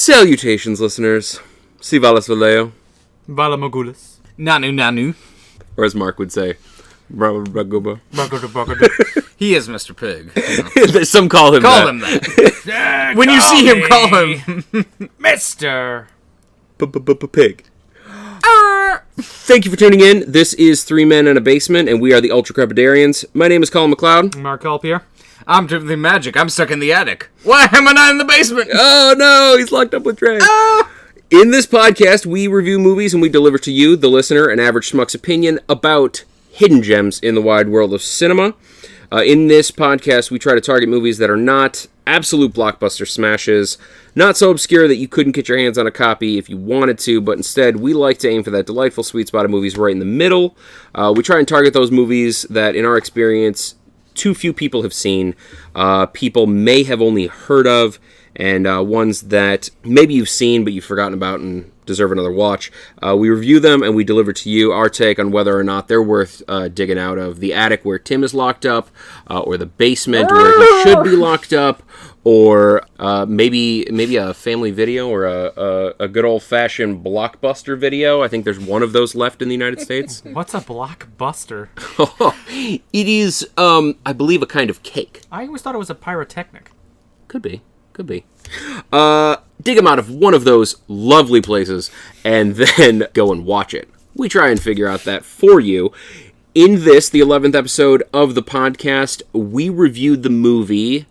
Salutations, listeners. Si valas valeo. Vala Mogulis. Nanu. Or as Mark would say, Ragoba. He is Mr. Pig. Some call him Call him that. When you see him, call him Mr. Pig. Thank you for tuning in. This is Three Men in a Basement, and we are the Ultra Crepidarians. My name is Colin McLeod. Mark Alpier. I'm Timothy Magic. I'm stuck in the attic. Why am I not in the basement? Oh no, he's locked up with Dre. In this podcast, we review movies and we deliver to you, the listener, an average schmuck's opinion about hidden gems in the wide world of cinema. In this podcast, we try to target movies that are not absolute blockbuster smashes, not so obscure that you couldn't get your hands on a copy if you wanted to, but instead, we like to aim for that delightful sweet spot of movies right in the middle. We try and target those movies that, in our experience, too few people have seen, people may have only heard of, and ones that maybe you've seen but you've forgotten about and deserve another watch. We review them and we deliver to you our take on whether or not they're worth digging out of. The attic where Tim is locked up, or the basement where he should be locked up, or maybe a family video or a good old-fashioned blockbuster video. I think there's one of those left in the United States. What's a blockbuster? It is, I believe, a kind of cake. I always thought it was a pyrotechnic. Could be. Dig them out of one of those lovely places and then go and watch it. We try and figure out that for you. In this, the 11th episode of the podcast, we reviewed the movie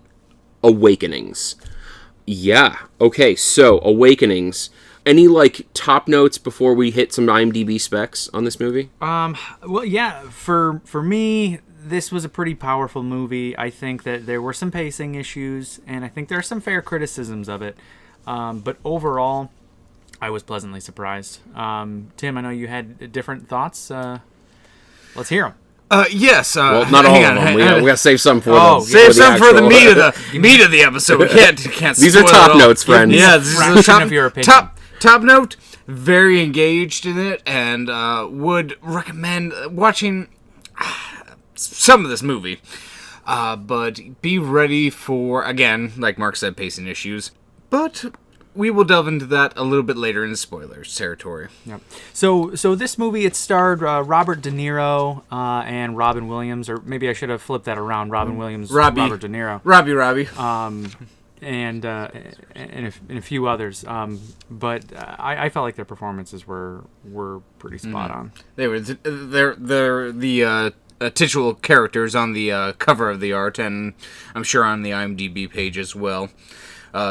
Awakenings. Yeah. Okay, so Awakenings. Any, top notes before we hit some IMDb specs on this movie? Well, yeah, for me, this was a pretty powerful movie. I think that there were some pacing issues, and I think there are some fair criticisms of it. But overall, I was pleasantly surprised. Tim, I know you had different thoughts. Let's hear them. Yes. Well, not all of them. We got to save some for save some for the meat of the episode. We can't. These are top notes, friends. Yeah, this is the top of your opinion. Top note. Very engaged in it, and would recommend watching some of this movie. But be ready for, again, like Mark said, pacing issues. But we will delve into that a little bit later in the spoilers territory. Yep. So this movie, it starred Robert DeNiro and Robin Williams, or maybe I should have flipped that around. Robin Williams, Robert De Niro. Robbie. And a few others. But I felt like their performances were pretty spot on. They're the titular characters on the cover of the art, and I'm sure on the IMDb page as well.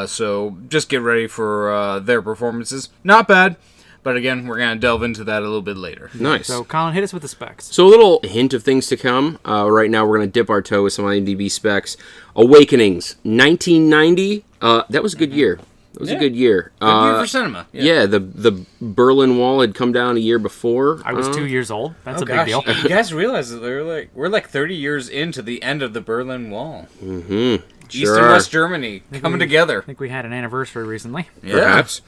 So just get ready for their performances. Not bad, but again, we're going to delve into that a little bit later. Nice. So Colin, hit us with the specs. So a little hint of things to come. Right now we're going to dip our toe with some IMDb specs. Awakenings, 1990. That was a good year. It was a good year. Good year for cinema. Yeah, the Berlin Wall had come down a year before. I was 2 years old. That's a big deal. You guys realize that we're like 30 years into the end of the Berlin Wall. Mm-hmm. East and West Germany coming together. I think we had an anniversary recently. Yeah. Perhaps.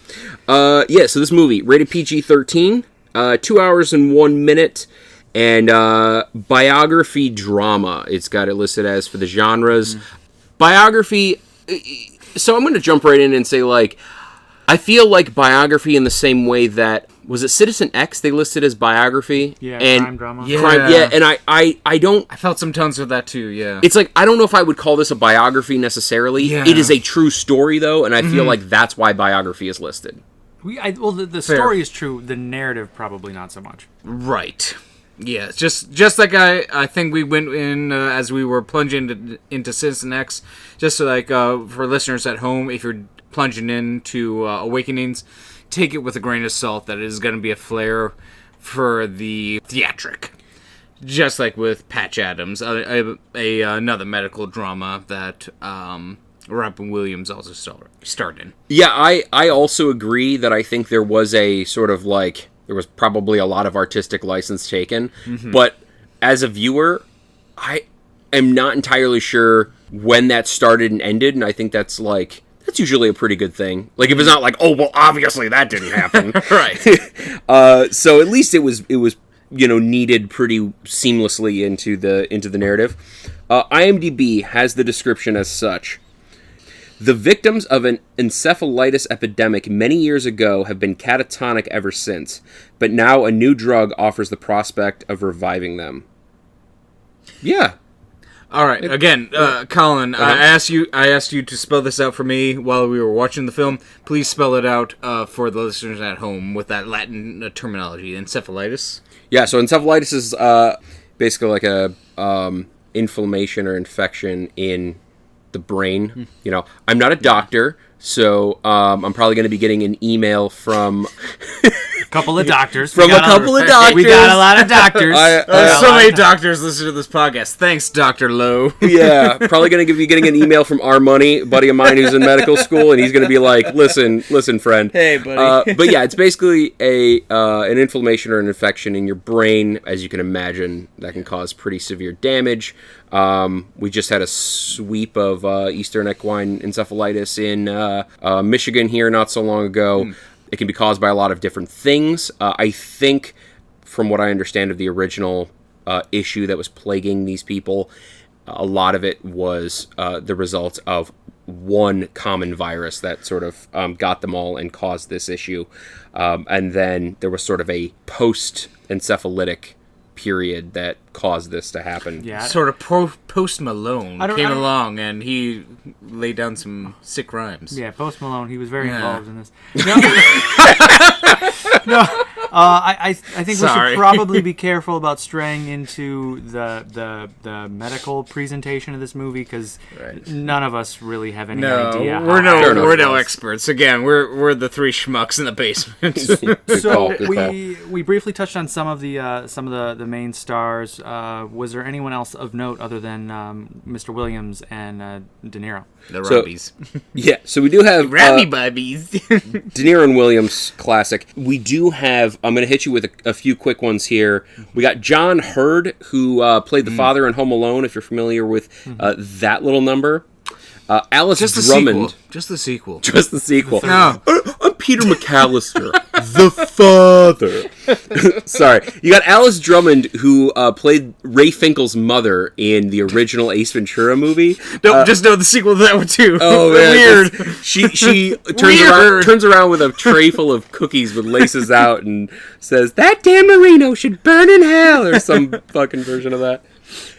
So this movie, rated PG-13, 2 hours and 1 minute, and biography drama. It's got it listed as for the genres. Biography, so I'm going to jump right in and say, I feel like biography in the same way that, was it Citizen X they listed as biography? Yeah, and crime drama. Yeah, and I don't... I felt some tones of that too, yeah. It's I don't know if I would call this a biography necessarily. Yeah. It is a true story, though, and I feel like that's why biography is listed. The story is true, the narrative probably not so much. Right. Yeah, just like I think we went in as we were plunging into Citizen X, just so for listeners at home, if you're plunging into Awakenings, take it with a grain of salt that it is going to be a flair for the theatric. Just like with Patch Adams, another medical drama that Robin Williams also starred in. Yeah, I also agree that I think there was a sort of there was probably a lot of artistic license taken, but as a viewer, I am not entirely sure when that started and ended, and I think that's usually a pretty good thing. If it's not oh, well, obviously that didn't happen. Right. So at least it was needed pretty seamlessly into the narrative. IMDb has the description as such. The victims of an encephalitis epidemic many years ago have been catatonic ever since, but now a new drug offers the prospect of reviving them. Yeah. All right. Again, Colin, I asked you to spell this out for me while we were watching the film. Please spell it out for the listeners at home with that Latin terminology. Encephalitis. Yeah. So encephalitis is basically like a inflammation or infection in the brain. You know, I'm not a doctor, so I'm probably going to be getting an email from Couple of doctors. from a couple of doctors. We got a lot of doctors. So many doctors listen to this podcast. Thanks, Dr. Lowe. Yeah, probably going to be getting an email from our money, buddy of mine who's in medical school, and he's going to be like, listen, friend. Hey, buddy. But yeah, it's basically an inflammation or an infection in your brain. As you can imagine, that can cause pretty severe damage. We just had a sweep of Eastern equine encephalitis in Michigan here not so long ago. It can be caused by a lot of different things. I think, from what I understand of the original issue that was plaguing these people, a lot of it was the result of one common virus that sort of got them all and caused this issue. And then there was sort of a post-encephalitic period that caused this to happen. Yeah. Sort of Post Malone came along and he laid down some sick rhymes. Yeah, Post Malone, he was very involved in this. No, I think we should probably be careful about straying into the medical presentation of this movie because none of us really have any idea. We're no experts. Again, we're the three schmucks in the basement. So we briefly touched on some of the main stars. Was there anyone else of note other than Mr. Williams and DeNiro? The Robbies. Yeah, so we do have Robbie Bubbies. DeNiro and Williams classic. We do have, I'm going to hit you with a few quick ones here. We got John Hurd, who played the father in Home Alone, if you're familiar with that little number. Alice Drummond. Just the sequel. Just the sequel. No. I'm Peter McAllister, the father. Sorry. You got Alice Drummond, who played Ray Finkel's mother in the original Ace Ventura movie. No, just know the sequel to that one, too. Oh, man. Weird. She turns around with a tray full of cookies with laces out and says, "That Dan Marino should burn in hell," or some fucking version of that.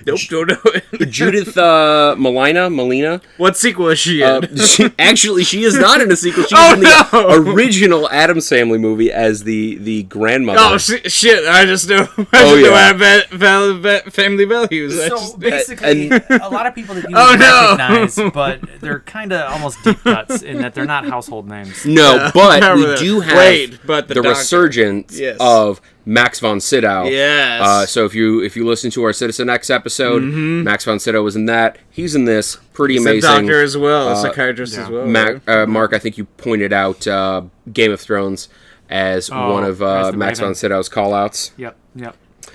Nope, don't know it. Judith Molina. What sequel is she in? She is not in a sequel. She's in the original Addams Family movie as the grandmother. Oh, shit. I just know. I have family values. So basically, a lot of people that you recognize, but they're kind of almost deep cuts in that they're not household names. No, but we do have the resurgence of Max von Sydow. Yes. So if you listen to our Citizen X episode, Max von Sydow was in that. He's in this. Pretty amazing. A doctor as well, a psychiatrist as well. Mark, I think you pointed out Game of Thrones as one of Max von Sydow's call-outs. Yep.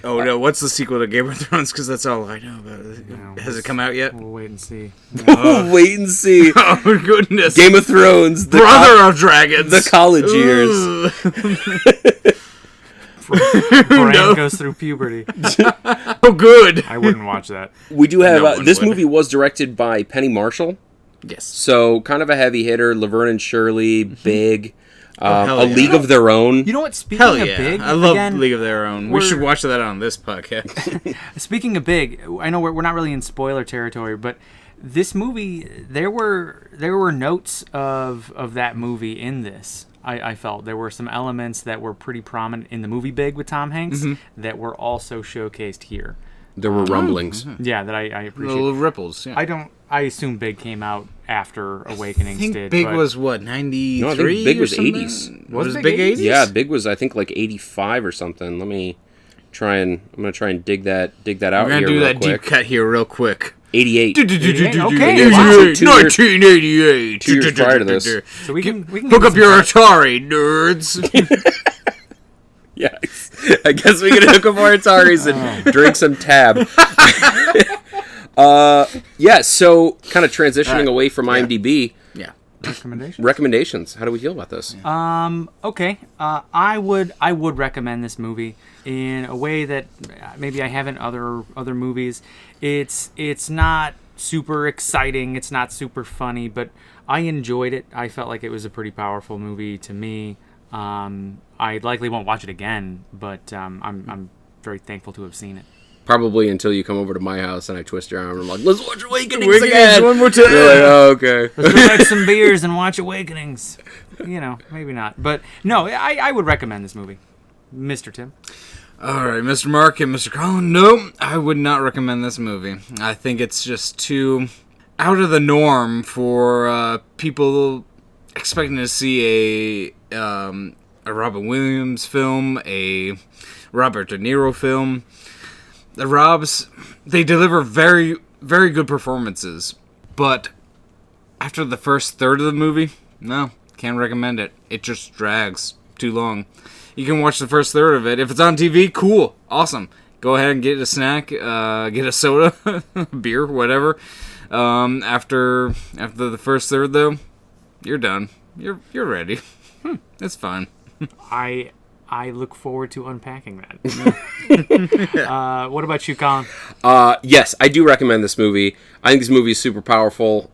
Oh, no, what's the sequel to Game of Thrones? Because that's all I know about it. Has it come out yet? We'll wait and see. We'll wait and see. Oh, goodness. Game of Thrones. Brother of Dragons. The college years. Bran goes through puberty. Oh, good. I wouldn't watch that. We do have this movie was directed by Penny Marshall. Yes. So kind of a heavy hitter. Laverne and Shirley, Big, A League of Their Own. You know what? Speaking of Big, I love League of Their Own. We should watch that on this podcast. Speaking of Big, I know we're not really in spoiler territory, but this movie, there were notes of that movie in this. I felt there were some elements that were pretty prominent in the movie Big with Tom Hanks that were also showcased here. There were rumblings. Yeah, that I appreciate. Little ripples. Yeah. I assume Big came out after Awakenings did. I think Big was what, 93? No, I think Big was 80s. Was Big 80s? Yeah, Big was I think like 85 or something. I'm gonna try and dig that out here real quick. We're gonna do that deep cut here real quick. 88. Okay, 1988. 2 years prior to this. So we can hook up your Atari, nerds. Yeah, I guess we can hook up our Ataris and drink some tab. Yeah, so kind of transitioning away from IMDb. Yeah. Recommendations. How do we feel about this? Okay. I would recommend this movie in a way that maybe I haven't other movies. It's not super exciting. It's not super funny, but I enjoyed it. I felt like it was a pretty powerful movie to me. I likely won't watch it again, but I'm very thankful to have seen it. Probably until you come over to my house and I twist your arm and I'm like, let's watch Awakenings again. One more time. You're like, oh, okay. Let's go have some beers and watch Awakenings. Maybe not. But no, I would recommend this movie. Mr. Tim. All right, Mr. Mark and Mr. Colin. No, I would not recommend this movie. I think it's just too out of the norm for people expecting to see a Robin Williams film, a Robert De Niro film. The Robs, they deliver very, very good performances, but after the first third of the movie, no, can't recommend it. It just drags too long. You can watch the first third of it. If it's on TV, cool, awesome. Go ahead and get a snack, get a soda, beer, whatever. After the first third, though, you're done. You're ready. It's fine. I look forward to unpacking that. What about you, Colin? Yes, I do recommend this movie. I think this movie is super powerful.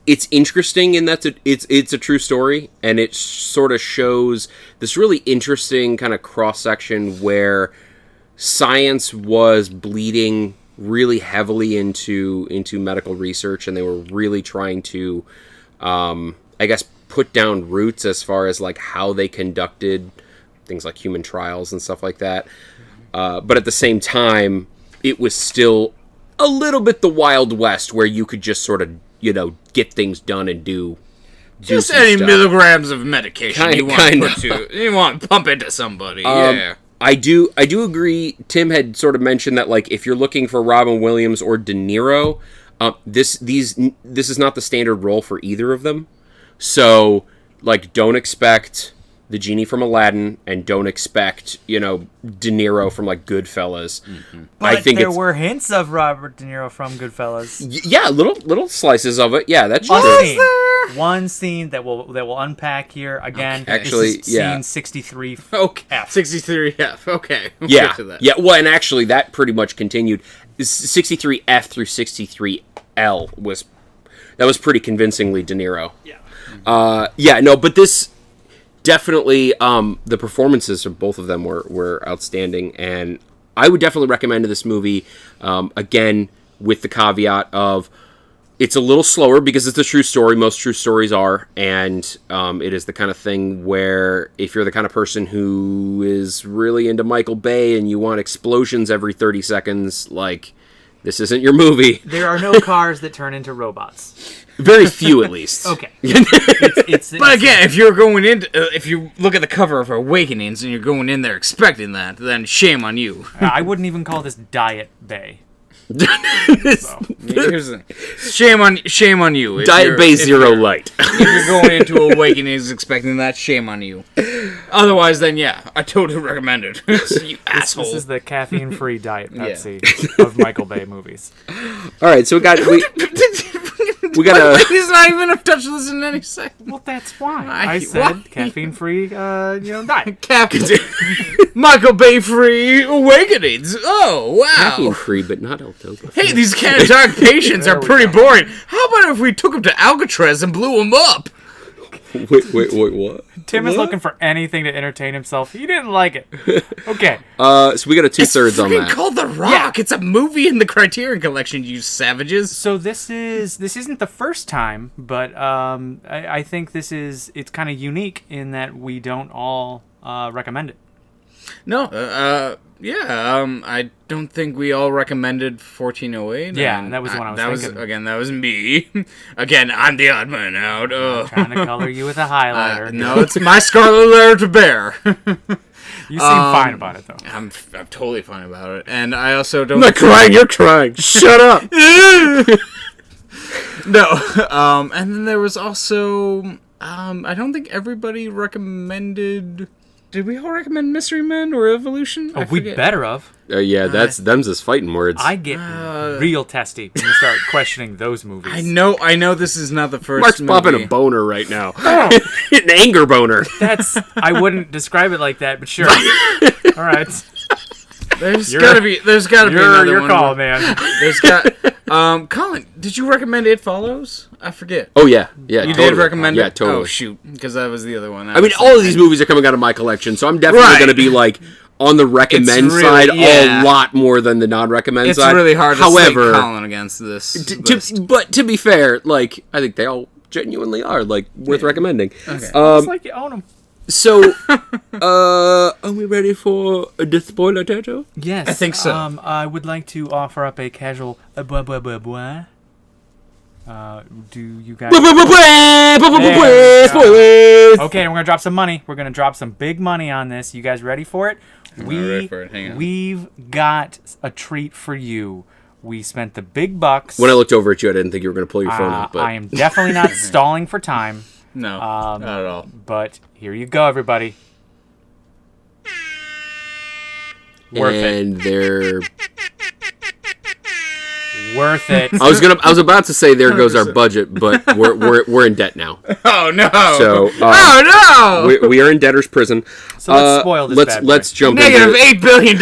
It's interesting in that it's a true story, and it sort of shows this really interesting kind of cross-section where science was bleeding really heavily into medical research, and they were really trying to, I guess, put down roots as far as like how they conducted things like human trials and stuff like that. But at the same time, it was still a little bit the Wild West where you could just sort of, get things done and do Just some any stuff. milligrams of medication Kind you want to pump into somebody. Yeah. I do agree. Tim had sort of mentioned that, like, if you're looking for Robin Williams or De Niro, this is not the standard role for either of them. So, like, don't expect the genie from Aladdin, and don't expect, De Niro from, like, Goodfellas. Mm-hmm. I But think there were hints of Robert De Niro from Goodfellas. yeah, little slices of it. Yeah, that's One true. scene. One scene that we'll unpack here again. Okay. Actually, this is yeah. scene 63. Okay. F. 63F. Okay. We'll Yeah, get to that. yeah. Well, and actually, that pretty much continued. 63F through 63L was pretty convincingly De Niro. Yeah. No, but this definitely, the performances of both of them were outstanding, and I would definitely recommend this movie. Again, with the caveat of it's a little slower because it's a true story. Most true stories are, and it is the kind of thing where if you're the kind of person who is really into Michael Bay and you want explosions every 30 seconds, like, this isn't your movie. There are no cars that turn into robots. Very few, at least. Okay. It's But again, if you're going in, if you look at the cover of Awakenings and you're going in there expecting that, then shame on you. I wouldn't even call this Diet Bay. Here's the- shame on you. If Diet you're- Bay if Zero you're- Light. If you're going into Awakenings expecting that, shame on you. Otherwise, then yeah, I totally recommend it. You asshole. This is the caffeine-free Diet Pepsi of Michael Bay movies. All right, so we got He's not even have touched this in any second. Well, that's why. I- I said why? caffeine-free, diet. Captain Michael Bay free Awakenings. Oh wow. caffeine free, but not El Topo. Hey, these catatonic patients are pretty boring. How about if we took them to Alcatraz and blew them up? Wait, what? Tim is looking for anything to entertain himself. He didn't like it. Okay. So we got a 2/3 on It's freaking that. called The Rock. It's a movie in the Criterion Collection, you savages. So this isn't the first time, but I think it's kind of unique in that we don't all recommend it. No, I don't think we all recommended 1408. Yeah, and that was the one I was thinking. That was me. Again, I'm the odd man out. Trying to color you with a highlighter. No, it's my scarlet letter to bear. You seem fine about it, though. I'm totally fine about it, and I also don't. I'm not crying, you're crying. Shut up. No, and then there was also, I don't think everybody recommended. Did we all recommend Mystery Men or Evolution? Oh, we better have. Yeah, them's his fighting words. I get real testy when you start questioning those movies. I know this is not the first Mark's movie. popping a boner right now. An anger boner. I wouldn't describe it like that, but sure. All right. There's gotta be another Your one. call, man. There's got. Colin, did you recommend It Follows? I forget. Oh yeah, You totally. did recommend it? Yeah, totally. Oh shoot, because that was the other one. I mean, all of these movies are coming out of my collection, so I'm definitely Right. going to be like on the recommend It's really- side yeah. a lot more than the non-recommend It's side. really hard to However, slate Colin against this. but to be fair, like I think they all genuinely are like worth recommending. It's like you own them. So, are we ready for the spoiler territory? Yes, I think so. I would like to offer up a casual blah blah blah blah. Do you guys? Spoilers. Okay, we're gonna drop some money. We're gonna drop some big money on this. You guys ready for it? not ready for it. Hang on. We've got a treat for you. We spent the big bucks. When I looked over at you, I didn't think you were going to pull your phone out. But I am definitely not stalling for time. No, not at all. But here you go, everybody. Worth and they're. Worth it. I was about to say there goes our budget, but we're in debt now. Oh no! So oh no! we are in debtor's prison. So let's spoil this bad boy. Let's jump Negative into $8 billion.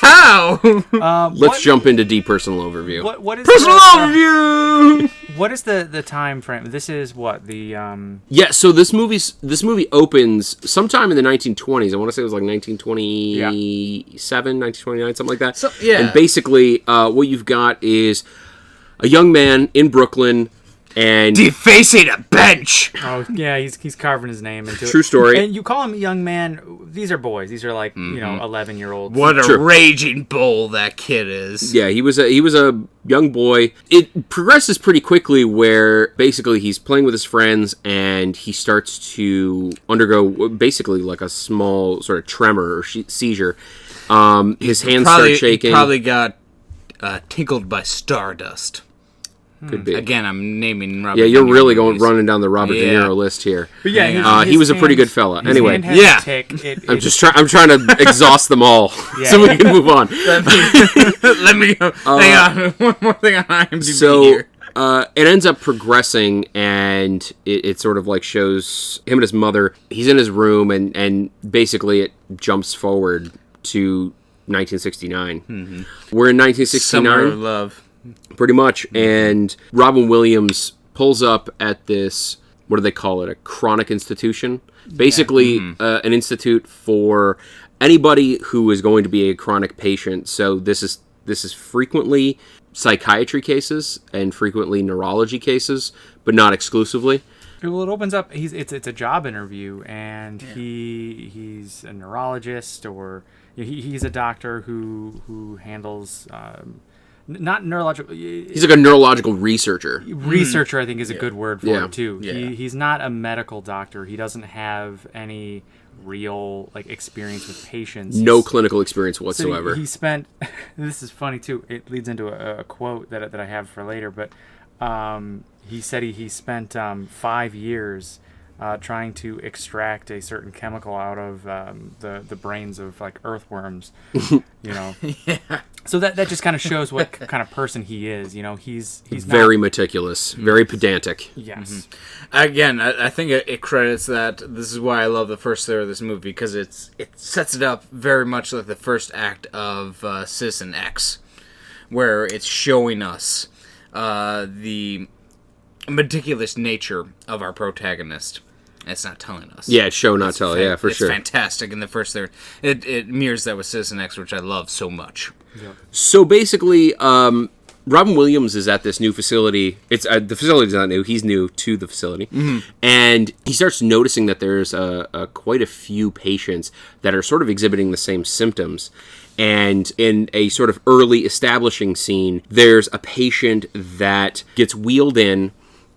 How? let's jump into depersonal overview. What is Personal the, overview. What is the time frame? This is what the Yeah, so this movie opens sometime in the 1920s. I want to say it was like 1927, 1929, something like that. So, yeah. And basically, what you've got is a young man in Brooklyn, and Defacing a bench. oh yeah, he's carving his name into it. True story. And you call him a young man. These are boys. These are like 11-year-olds. What a Sure. raging bull that kid is. yeah, he was a young boy. It progresses pretty quickly, where basically he's playing with his friends, and he starts to undergo basically like a small sort of tremor or seizure. His hands start shaking. He probably got tinkled by stardust. Could be. Again, I'm naming Robert. Yeah, you're De Niro really movies. running down the Robert De Yeah. Niro list here. But yeah, He was a pretty good fella. his Anyway, hand has yeah. a tick. I'm trying to exhaust them all so we can move on. Let me go. Hang on. One more thing on IMDb So here. it ends up progressing, and it sort of like shows him and his mother. He's in his room, and basically it jumps forward to 1969. We're in 1969. Summer of Love. Pretty much. And Robin Williams pulls up at this, what do they call it? A chronic institution. Basically, an institute for anybody who is going to be a chronic patient. So this is frequently psychiatry cases and frequently neurology cases, but not exclusively. Well, it opens up. It's a job interview, and he's a neurologist, or he's a doctor who handles. Not neurological. He's like a neurological researcher. Researcher, I think, is a good word for Yeah. it too. Yeah. He's not a medical doctor. He doesn't have any real experience with patients. No clinical experience So whatsoever. he spent. This is funny too. It leads into a quote that I have for later. But he said he spent 5 years trying to extract a certain chemical out of the brains of earthworms. Yeah. So that just kind of shows what kind of person he is. He's Very not, meticulous, very pedantic. yes. Again, I think it credits that. This is why I love the first third of this movie, because it sets it up very much like the first act of Citizen X, where it's showing us the meticulous nature of our protagonist. It's not telling us. Yeah, show not tell. Yeah, for it's sure. fantastic in the first third. It mirrors that with Citizen X, which I love so much. So basically, Robin Williams is at this new facility. It's the facility's not new. He's new to the facility, and he starts noticing that there's quite a few patients that are sort of exhibiting the same symptoms. And in a sort of early establishing scene, there's a patient that gets wheeled in,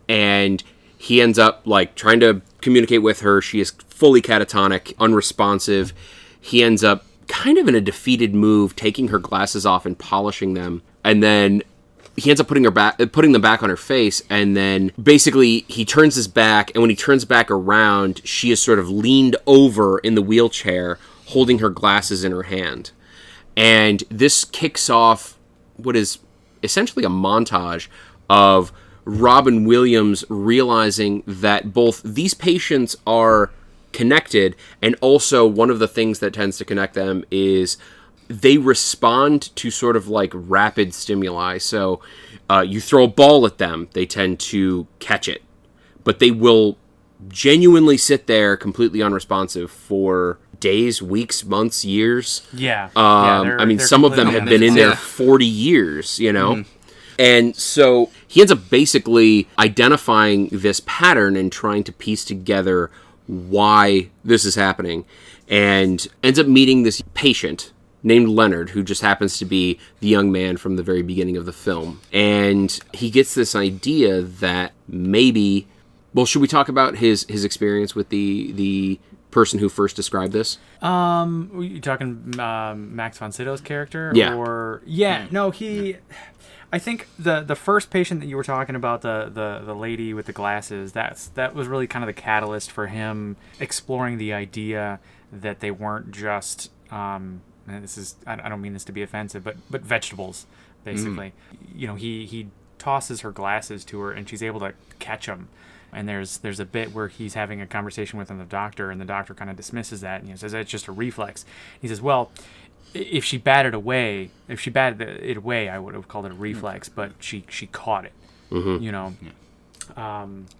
and he ends up trying to communicate with her. She is fully catatonic, unresponsive. He ends up kind of in a defeated move, taking her glasses off and polishing them, and then he ends up putting them back on her face, and then basically he turns his back, and when he turns back around, she is sort of leaned over in the wheelchair, holding her glasses in her hand. And this kicks off what is essentially a montage of Robin Williams realizing that both these patients are connected, and also one of the things that tends to connect them is they respond to sort of like rapid stimuli. So you throw a ball at them, they tend to catch it. But they will genuinely sit there completely unresponsive for days, weeks, months, years. Yeah. I mean, some of them have been in there 40 years, you know? Mm-hmm. And so he ends up basically identifying this pattern and trying to piece together why this is happening. And ends up meeting this patient named Leonard, who just happens to be the young man from the very beginning of the film. And he gets this idea that maybe... Well, should we talk about his experience with the person who first described this? You talking Max von Sydow's character? Yeah. Or no, he. I think the first patient that you were talking about, the lady with the glasses, that was really kind of the catalyst for him exploring the idea that they weren't just. And this is I don't mean this to be offensive, but vegetables basically. He tosses her glasses to her and she's able to catch them. And there's a bit where he's having a conversation with the doctor, and the doctor kind of dismisses that, and he says it's just a reflex. He says, well, if she batted it away, I would have called it a reflex, but she caught it. Mm-hmm. You know.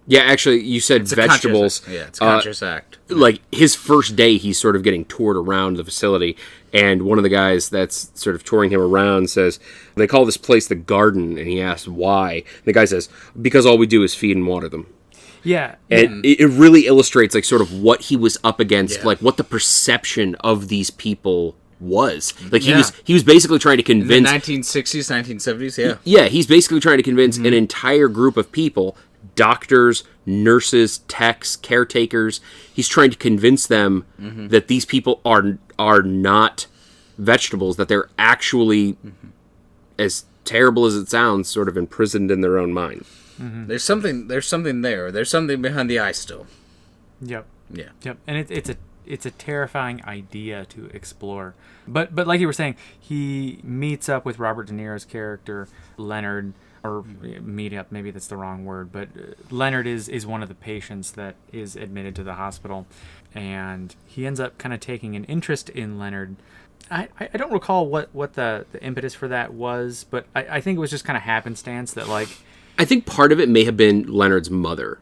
Yeah, actually, you said it's vegetables. It's a conscious act. Like his first day, he's sort of getting toured around the facility, and one of the guys that's sort of touring him around says, they call this place the Garden, and he asks why. And the guy says, because all we do is feed and water them. Yeah. And it really illustrates like sort of what he was up against, like what the perception of these people was. Like he was basically trying to convince... In the 1960s, 1970s, yeah. Yeah, he's basically trying to convince an entire group of people, doctors, nurses, techs, caretakers, he's trying to convince them that these people are not vegetables, that they're actually, as terrible as it sounds, sort of imprisoned in their own mind. Mm-hmm. There's something there. There's something behind the eye still. Yep. Yeah. Yep. And it's a terrifying idea to explore. But like you were saying, he meets up with Robert De Niro's character, Leonard, or meet up, maybe that's the wrong word, but Leonard is one of the patients that is admitted to the hospital, and he ends up kind of taking an interest in Leonard. I don't recall what the impetus for that was, but I think it was just kind of happenstance that like... I think part of it may have been Leonard's mother.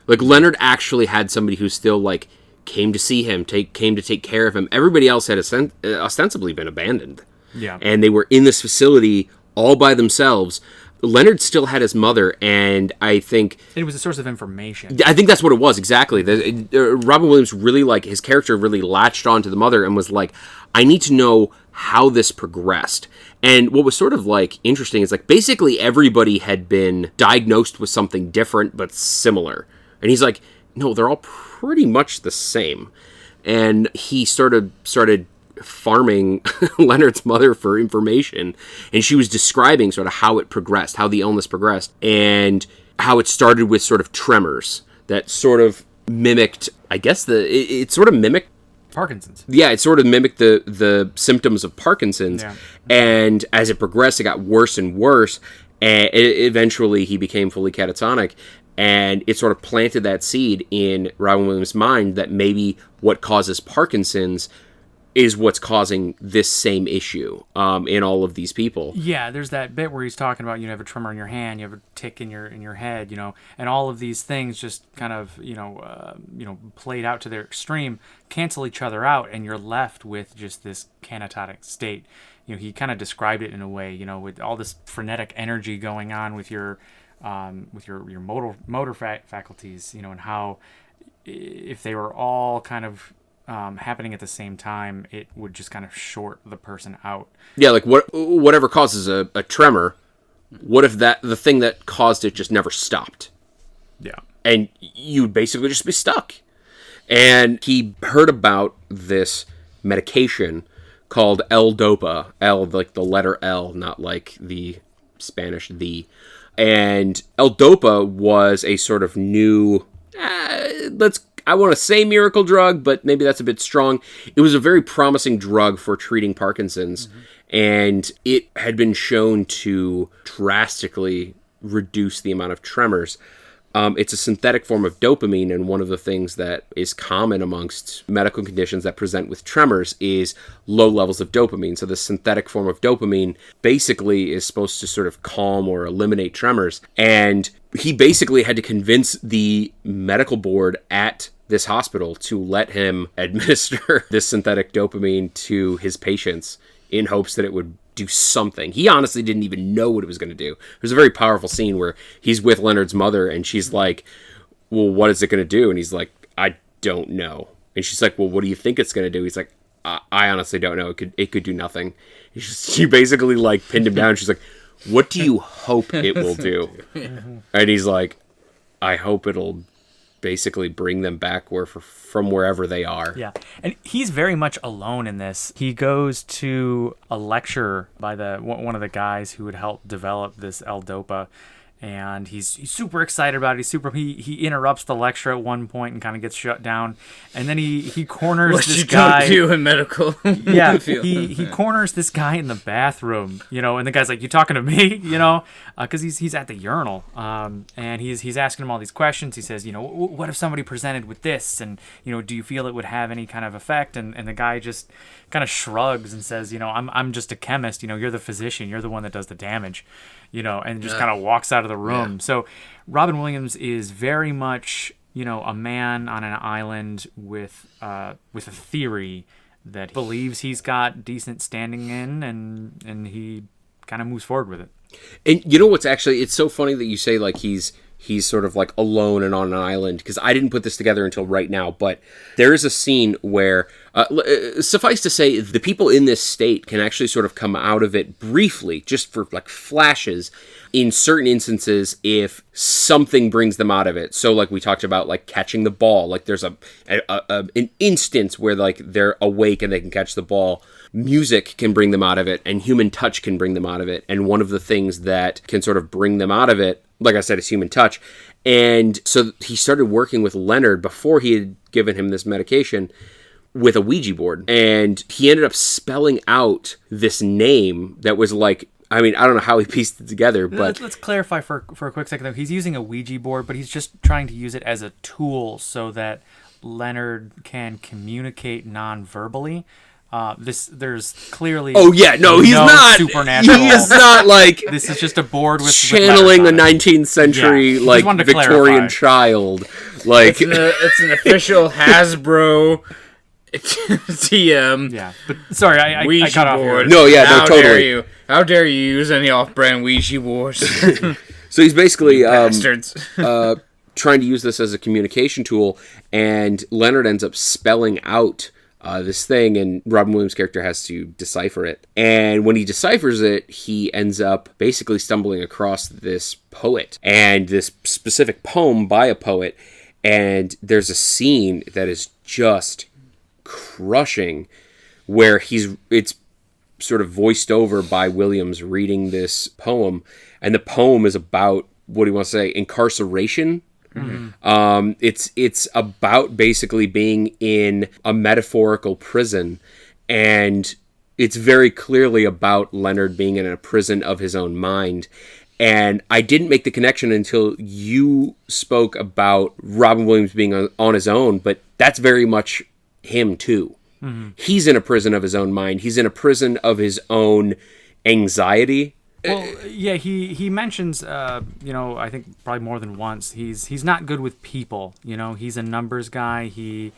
Like, Leonard actually had somebody who still, like, came to see him, came to take care of him. Everybody else had ostensibly been abandoned. Yeah. And they were in this facility all by themselves. Leonard still had his mother, and I think... It was a source of information. I think that's what it was, exactly. Robin Williams really, like, his character really latched on to the mother and was like, I need to know how this progressed. And what was sort of, like, interesting is, like, basically everybody had been diagnosed with something different but similar. And he's like, no, they're all pretty much the same. And he started farming Leonard's mother for information, and she was describing sort of how it progressed, how the illness progressed, and how it started with sort of tremors that sort of mimicked, I guess it sort of mimicked Parkinson's. Yeah, it sort of mimicked the symptoms of Parkinson's, and as it progressed, it got worse and worse, and eventually he became fully catatonic, and it sort of planted that seed in Robin Williams' mind that maybe what causes Parkinson's is what's causing this same issue in all of these people. Yeah, there's that bit where he's talking about, you have a tremor in your hand, you have a tick in your head, and all of these things just kind of, played out to their extreme, cancel each other out, and you're left with just this catatonic state. He kind of described it in a way, with all this frenetic energy going on with your motor faculties, and how if they were all kind of happening at the same time, it would just kind of short the person out. Yeah, like whatever causes a tremor, what if the thing that caused it just never stopped? Yeah. And you'd basically just be stuck. And he heard about this medication called L-Dopa. L, like the letter L, not like the Spanish the. And L-Dopa was a sort of new, I want to say miracle drug, but maybe that's a bit strong. It was a very promising drug for treating Parkinson's, and it had been shown to drastically reduce the amount of tremors. It's a synthetic form of dopamine, and one of the things that is common amongst medical conditions that present with tremors is low levels of dopamine. So the synthetic form of dopamine basically is supposed to sort of calm or eliminate tremors. And he basically had to convince the medical board at this hospital to let him administer this synthetic dopamine to his patients in hopes that it would do something. He honestly didn't even know what it was going to do. There's a very powerful scene where he's with Leonard's mother and she's like, well, what is it going to do? And he's like, I don't know. And she's like, well, what do you think it's going to do? He's like, I honestly don't know. It could do nothing. She basically like pinned him down. She's like, what do you hope it will do? And he's like, I hope it'll basically bring them back from wherever they are. Yeah, and he's very much alone in this. He goes to a lecture by one of the guys who would help develop this L-Dopa, and he's super excited about it. He interrupts the lecture at one point and kind of gets shut down, and then he corners what this you guy. don't do in medical. Yeah, he corners this guy in the bathroom, and the guy's like, "You talking to me?" Because he's at the urinal, and he's asking him all these questions. He says, what if somebody presented with this, and do you feel it would have any kind of effect? And the guy just kind of shrugs and says, I'm just a chemist. You're the physician. You're the one that does the damage. And just kind of walks out of the room. Yeah. So Robin Williams is very much, a man on an island with a theory that he believes he's got decent standing in, and he kind of moves forward with it. And you know what's actually, it's so funny that you say like he's sort of like alone and on an island, because I didn't put this together until right now, but there is a scene where, suffice to say, the people in this state can actually sort of come out of it briefly, just for like flashes, in certain instances if something brings them out of it. So like we talked about like catching the ball, like there's an instance where like they're awake and they can catch the ball. Music can bring them out of it, and human touch can bring them out of it. And one of the things that can sort of bring them out of it, like I said, is human touch. And so he started working with Leonard before he had given him this medication with a Ouija board. And he ended up spelling out this name that was like, I mean, I don't know how he pieced it together, but... Let's clarify for a quick second, though. He's using a Ouija board, but he's just trying to use it as a tool so that Leonard can communicate non-verbally. There's clearly he's not supernatural. He is not like this is just a board with channeling a 19th century like Victorian child. Like it's an official Hasbro TM. Yeah, but sorry, I cut off here. No, totally. How dare you use any off-brand Ouija boards? So he's basically bastards. Trying to use this as a communication tool, and Leonard ends up spelling out this thing, and Robin Williams' character has to decipher it. And when he deciphers it, he ends up basically stumbling across this poet and this specific poem by a poet. And there's a scene that is just crushing where it's sort of voiced over by Williams reading this poem. And the poem is about, what do you want to say, incarceration? Mm-hmm. It's about basically being in a metaphorical prison, and it's very clearly about Leonard being in a prison of his own mind. And I didn't make the connection until you spoke about Robin Williams being on his own, but that's very much him too. Mm-hmm. He's in a prison of his own mind. He's in a prison of his own anxiety. Well, yeah, he mentions, I think probably more than once, he's not good with people. He's a numbers guy. He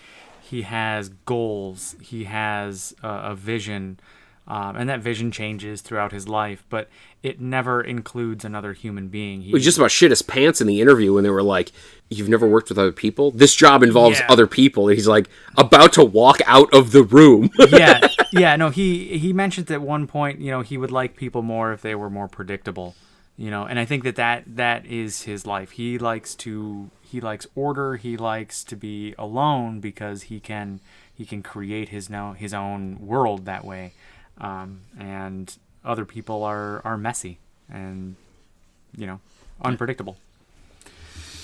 has goals. He has a vision, and that vision changes throughout his life, but it never includes another human being. He just about shit his pants in the interview when they were like, "You've never worked with other people? This job involves other people." And he's like about to walk out of the room. No, he mentioned at one point, he would like people more if they were more predictable, and I think that is his life. He likes order. He likes to be alone because he can create his own world that way, and other people are messy and unpredictable.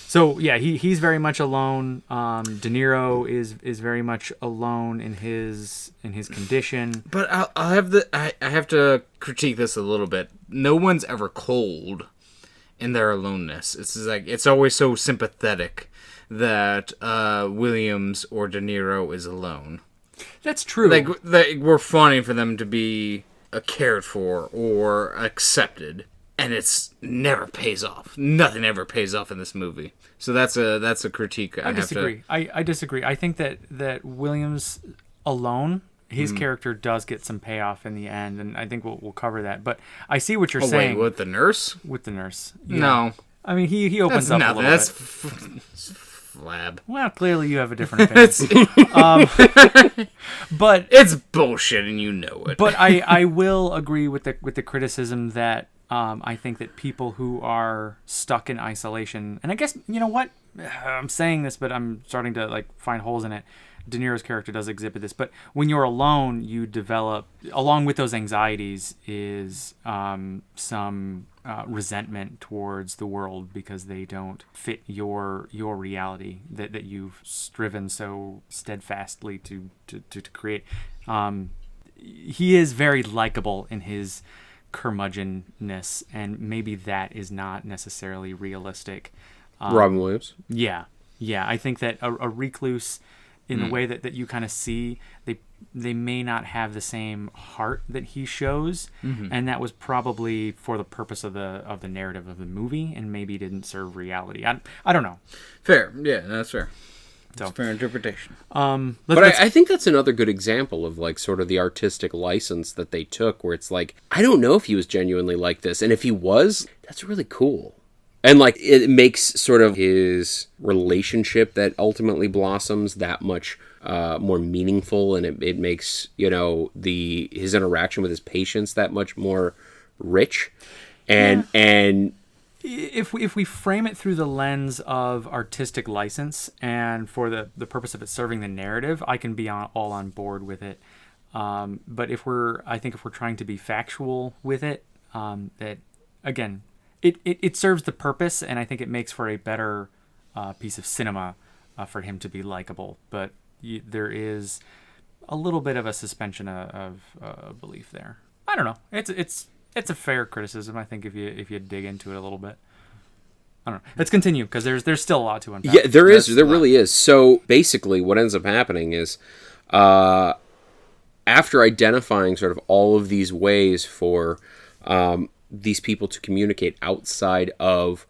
So yeah, he's very much alone. DeNiro is very much alone in his condition. But I have to critique this a little bit. No one's ever cold in their aloneness. It's like it's always so sympathetic that Williams or De Niro is alone. That's true. Like we're fawning for them to be cared for or accepted, and it's never pays off. Nothing ever pays off in this movie. So that's a critique. I disagree. I disagree. I think that Williams alone, his character does get some payoff in the end, and I think we'll cover that. But I see what you're saying. Wait, with the nurse? With the nurse. Yeah. No. I mean, he opens up a little That's bit. flab. Well, clearly you have a different opinion. But it's bullshit, and you know it. But I will agree with the criticism that I think that people who are stuck in isolation, and I guess, you know what? I'm saying this, but I'm starting to like find holes in it. De Niro's character does exhibit this, but when you're alone, you develop, along with those anxieties, is some resentment towards the world because they don't fit your reality that you've striven so steadfastly to create. He is very likable in his curmudgeonness, and maybe that is not necessarily realistic. Robin Williams. Yeah. I think that a recluse, in the way that you kind of see, they may not have the same heart that he shows, and that was probably for the purpose of the narrative of the movie, and maybe didn't serve reality. I don't know. Fair, yeah, that's fair. That's fair interpretation. But I think that's another good example of like sort of the artistic license that they took, where it's like, I don't know if he was genuinely like this, and if he was, that's really cool. And like it makes sort of his relationship that ultimately blossoms that much more meaningful, and it makes, you know, his interaction with his patients that much more rich. And if we frame it through the lens of artistic license and for the purpose of it serving the narrative, I can be all on board with it. But if we're trying to be factual with it, that again, it serves the purpose, and I think it makes for a better piece of cinema for him to be likable. But there is a little bit of a suspension of belief there. I don't know. It's a fair criticism, I think, if you dig into it a little bit. I don't know. Let's continue, because there's still a lot to unpack. Yeah, there really is. So basically, what ends up happening is, after identifying sort of all of these ways for these people to communicate outside of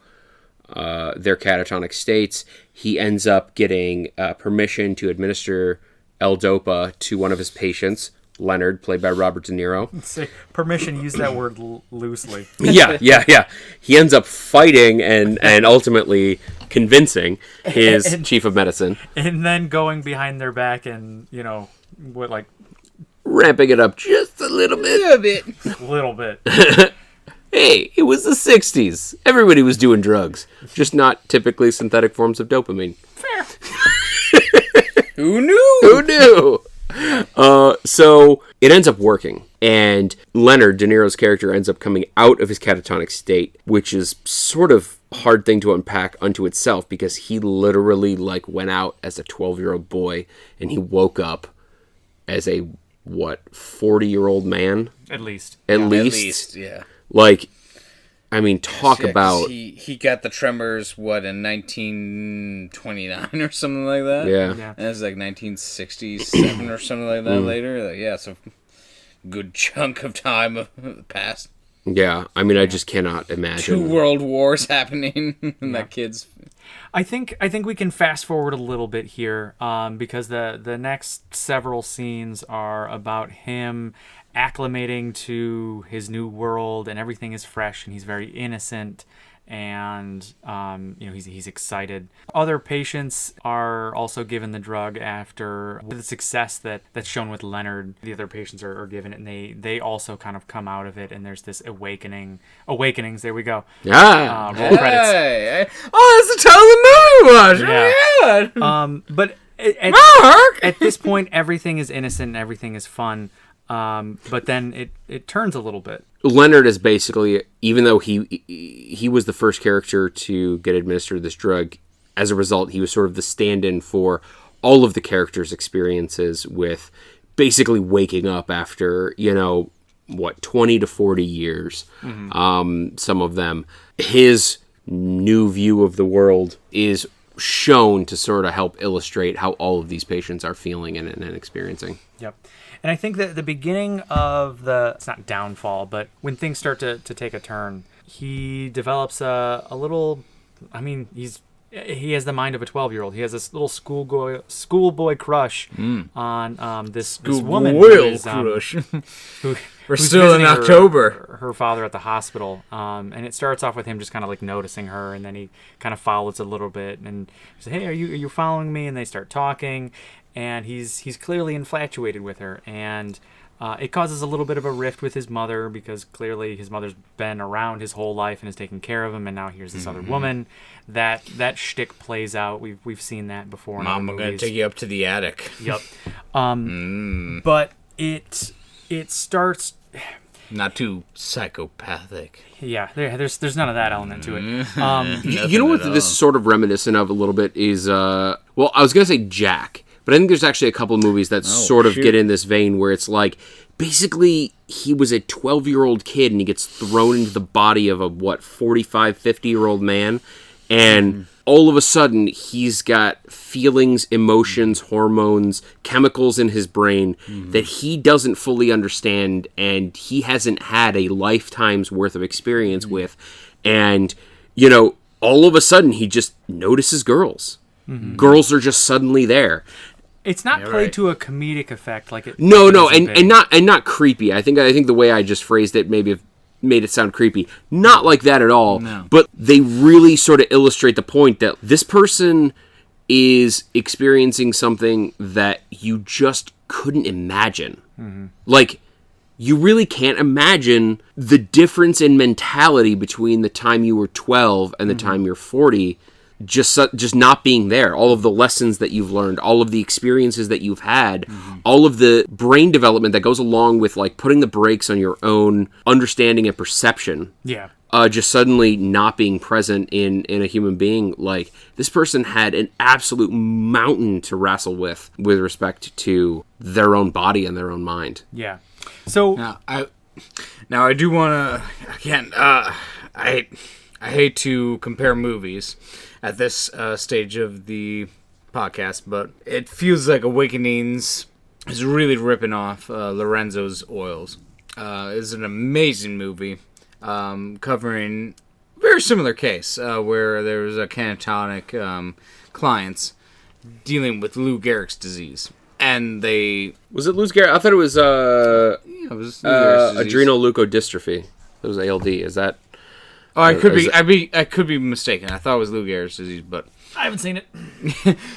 their catatonic states, he ends up getting permission to administer L-Dopa to one of his patients, Leonard, played by Robert De Niro. Say permission, use that word loosely. Yeah. He ends up fighting and ultimately convincing his chief of medicine. And then going behind their back and, ramping it up just a little bit. Little bit. Hey, it was the 60s. Everybody was doing drugs, just not typically synthetic forms of dopamine. Fair. Who knew? Who knew? So it ends up working, and Leonard, De Niro's character, ends up coming out of his catatonic state, which is sort of a hard thing to unpack unto itself, because he literally went out as a 12-year-old boy, and he woke up as a 40-year-old man? At least. At least, yeah. Talk about... He got the tremors, in 1929 or something like that? Yeah. And it was 1967 or something like that later. It's a good chunk of time passed. Yeah, I just cannot imagine. 2 world wars happening in that kid's... I think we can fast forward a little bit here, because the next several scenes are about him acclimating to his new world, and everything is fresh, and he's very innocent, and he's excited. Other patients are also given the drug after the success that's shown with Leonard. The other patients are given it, and they also kind of come out of it, and there's this awakenings. There we go. Yeah. Roll credits. Hey. Oh, that's the title of the movie watch. Yeah. Oh, but at this point, everything is innocent and everything is fun. But then it turns a little bit. Leonard is basically, even though he was the first character to get administered this drug, as a result, he was sort of the stand-in for all of the characters' experiences with basically waking up after, 20 to 40 years, some of them. His new view of the world is shown to sort of help illustrate how all of these patients are feeling and experiencing. Yep. And I think that the beginning of the, it's not downfall, but when things start to take a turn, he develops a little, I mean, he has the mind of a 12-year-old. He has this little schoolboy crush on this woman who is, crush. We're who's still in visiting October. Her father at the hospital, and it starts off with him just kind of like noticing her, and then he kind of follows a little bit, and he says, "Hey, are you following me?" And they start talking, and he's clearly infatuated with her, and it causes a little bit of a rift with his mother because clearly his mother's been around his whole life and has taken care of him, and now here's this other woman. That shtick plays out. We've seen that before. Mom, I'm gonna take you up to the attic. Yep. But it starts. Not too psychopathic. Yeah, there's none of that element to it. You know what this is sort of reminiscent of a little bit is, well, I was going to say Jack, but I think there's actually a couple of movies that get in this vein where it's like, basically, he was a 12-year-old kid and he gets thrown into the body of a, 45, 50-year-old man, and all of a sudden, he's got feelings, emotions, hormones, chemicals in his brain that he doesn't fully understand, and he hasn't had a lifetime's worth of experience with. And, you know, all of a sudden, he just notices girls. Girls are just suddenly there. It's not played to a comedic effect like it. No, and not creepy. I think the way I just phrased it maybe made it sound creepy. Not like that at all. No. But they really sort of illustrate the point that this person is experiencing something that you just couldn't imagine. Like, you really can't imagine the difference in mentality between the time you were 12 and the time you're 40. Just not being there, all of the lessons that you've learned, all of the experiences that you've had, all of the brain development that goes along with like putting the brakes on your own understanding and perception. Yeah. Just suddenly not being present in a human being. Like, this person had an absolute mountain to wrestle with respect to their own body and their own mind. Yeah. So now I do want to again. I hate to compare movies at this stage of the podcast, but it feels like Awakenings is really ripping off Lorenzo's Oils. It's an amazing movie covering a very similar case where there was a catatonic clients dealing with Lou Gehrig's disease. And they... Was it Lou Gehrig? I thought it was, it was adrenal leukodystrophy. It was ALD. Is that... Oh, I could be mistaken. I thought it was Lou Gehrig's disease, but I haven't seen it.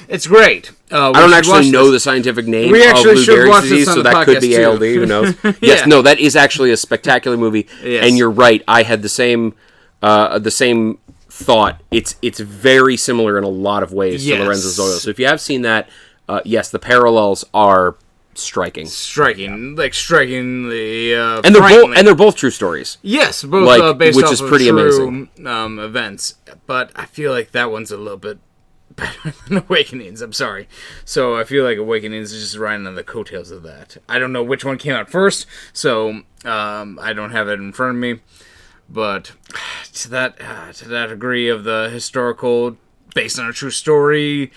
It's great. I don't actually know the scientific name of Lou Gehrig's disease, so that could be ALD. Who knows? Yes, no, that is actually a spectacular movie, and you're right. I had the same thought. It's very similar in a lot of ways to Lorenzo's Oil. So if you have seen that, yes, the parallels are striking, like strikingly, and they're both true stories. Yes, both based which off is of pretty true, amazing events. But I feel like that one's a little bit better than Awakenings. I'm sorry. So I feel like Awakenings is just riding on the coattails of that. I don't know which one came out first, so I don't have it in front of me. But to that degree of the historical, based on a true story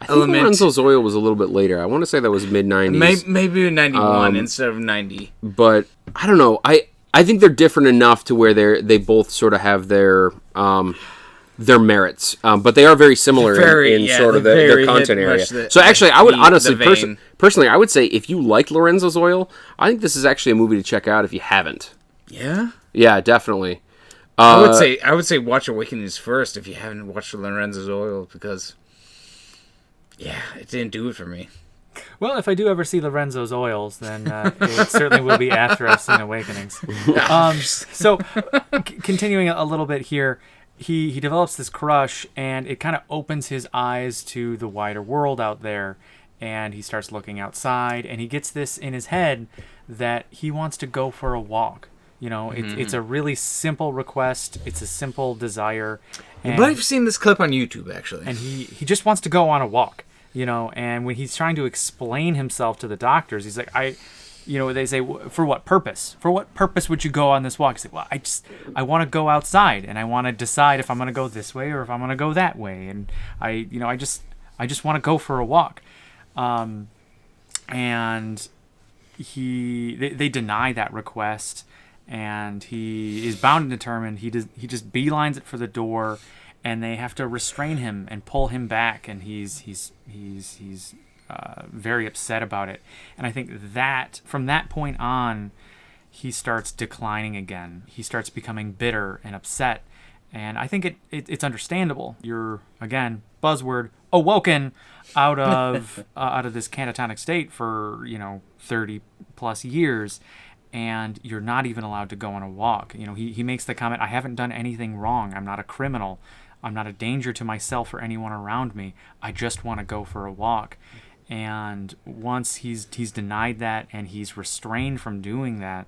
element. Lorenzo's Oil was a little bit later. I want to say that was mid-90s. Maybe 91 instead of 90. But I don't know. I think they're different enough to where they both sort of have their merits. But they are very similar in sort of their content area. So actually, I would honestly, personally, I would say if you like Lorenzo's Oil, I think this is actually a movie to check out if you haven't. Yeah? Yeah, definitely. I would say watch Awakenings first if you haven't watched Lorenzo's Oil, because it didn't do it for me. Well, if I do ever see Lorenzo's Oils, then it certainly will be after I've seen Awakenings. So, continuing a little bit here, he develops this crush, and it kind of opens his eyes to the wider world out there, and he starts looking outside, and he gets this in his head that he wants to go for a walk. You know, it's a really simple request. It's a simple desire. But I've seen this clip on YouTube, actually. And he just wants to go on a walk, you know. And when he's trying to explain himself to the doctors, he's like, they say, for what purpose? For what purpose would you go on this walk? I say, well, I want to go outside, and I want to decide if I'm going to go this way or if I'm going to go that way, and I just want to go for a walk. And they deny that request, and he is bound and determined. He just beelines it for the door, and they have to restrain him and pull him back, and he's very upset about it. And I think that from that point on, he starts declining again. He starts becoming bitter and upset, and I think it's understandable. You're, again, buzzword, awoken out of this catatonic state for 30 plus years, and you're not even allowed to go on a walk. He makes the comment, I haven't done anything wrong. I'm not a criminal. I'm not a danger to myself or anyone around me. I just want to go for a walk. And once he's denied that and he's restrained from doing that,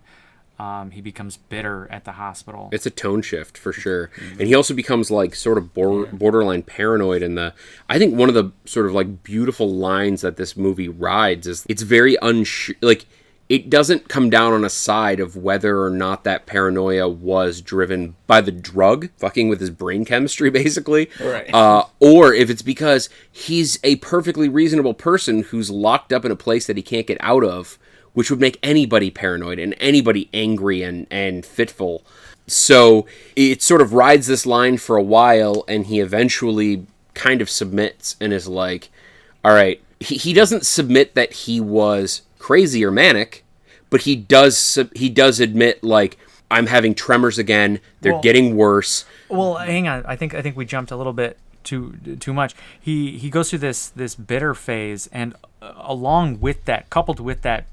he becomes bitter at the hospital. It's a tone shift for sure. And he also becomes like sort of borderline paranoid. And I think one of the sort of like beautiful lines that this movie rides is it's very it doesn't come down on a side of whether or not that paranoia was driven by the drug, fucking with his brain chemistry, basically. Right. Or if it's because he's a perfectly reasonable person who's locked up in a place that he can't get out of, which would make anybody paranoid and anybody angry and fitful. So it sort of rides this line for a while, and he eventually kind of submits and is like, all right, he doesn't submit that he was crazy or manic, but he does admit, like, I'm having tremors again. They're getting worse. Well, hang on. I think we jumped a little bit too much. He goes through this bitter phase, and along with that, coupled with that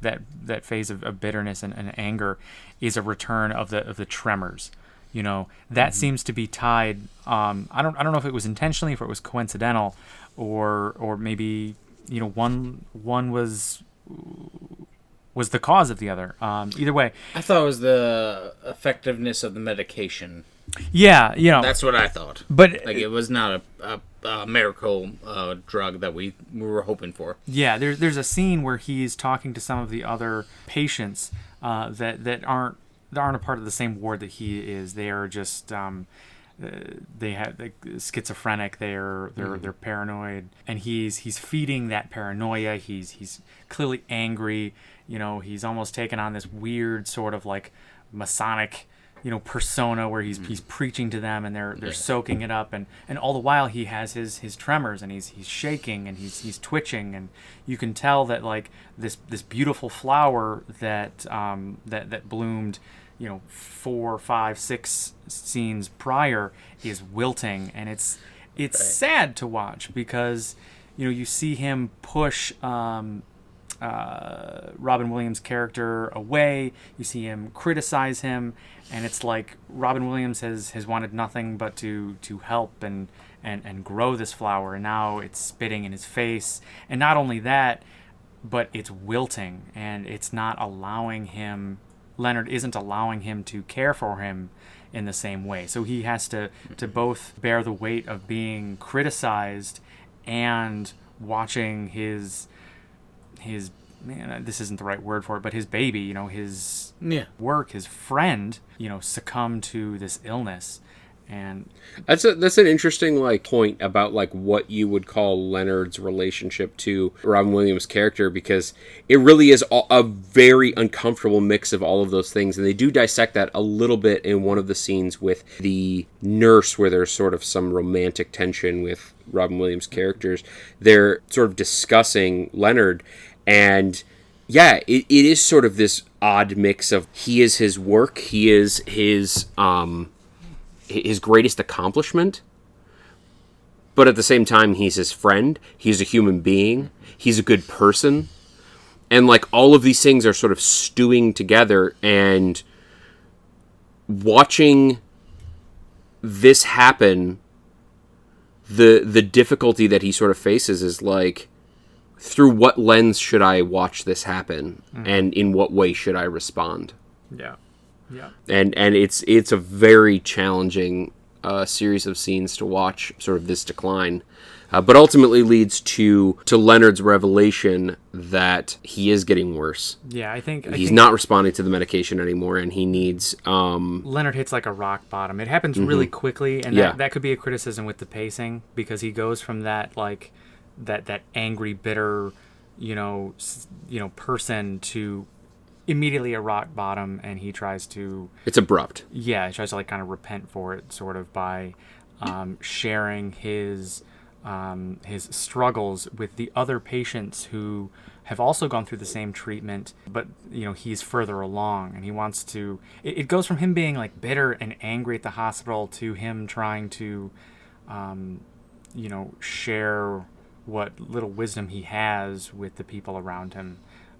phase of bitterness and anger, is a return of the tremors. That seems to be tied. I don't know if it was intentionally, if it was coincidental, or maybe one was the cause of the other. Either way, I thought it was the effectiveness of the medication. Yeah, that's what I thought. But like, it was not a miracle drug that we were hoping for. Yeah, there's a scene where he's talking to some of the other patients that aren't a part of the same ward that he is. They are just they have schizophrenic. They're paranoid, and he's feeding that paranoia. He's clearly angry. He's almost taken on this weird sort of like Masonic persona where he's preaching to them, and they're soaking it up, and all the while he has his tremors, and he's shaking, and he's twitching, and you can tell that like this beautiful flower that bloomed 4, 5, 6 scenes prior is wilting, and it's sad to watch because you see him push Robin Williams' character away. You see him criticize him, and it's like Robin Williams has wanted nothing but to help and grow this flower, and now it's spitting in his face. And not only that, but it's wilting, and it's not allowing him. Leonard isn't allowing him to care for him in the same way. So he has to both bear the weight of being criticized and watching his man, this isn't the right word for it, but his baby, his work, his friend, succumb to this illness. And that's an interesting point about what you would call Leonard's relationship to Robin Williams' character, because it really is a very uncomfortable mix of all of those things, and they do dissect that a little bit in one of the scenes with the nurse, where there's sort of some romantic tension with Robin Williams' characters. They're sort of discussing Leonard, and yeah, it is sort of this odd mix of he is his work, he is his greatest accomplishment, but at the same time he's his friend, he's a human being, he's a good person, and all of these things are sort of stewing together, and watching this happen, the difficulty that he sort of faces is through what lens should I watch this happen, and in what way should I respond? Yeah. And it's a very challenging series of scenes to watch sort of this decline. But ultimately leads to Leonard's revelation that he is getting worse. Yeah, I think he's not responding to the medication anymore, and he needs... Leonard hits like a rock bottom. It happens really quickly, and that could be a criticism with the pacing, because he goes from that like that angry, bitter, person to immediately a rock bottom, and he tries to... It's abrupt. Yeah, he tries to like kind of repent for it, sort of by sharing his struggles with the other patients who have also gone through the same treatment, but he's further along, and he wants to... It goes from him being like bitter and angry at the hospital to him trying to, share what little wisdom he has with the people around him.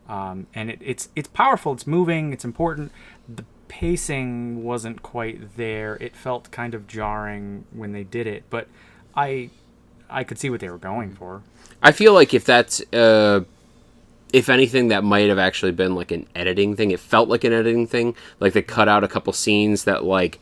And it's powerful, it's moving, it's important. The pacing wasn't quite there. It felt kind of jarring when they did it, but I could see what they were going for. I feel like if that's, if anything, that might have actually been like an editing thing. It felt like an editing thing. Like they cut out a couple scenes that like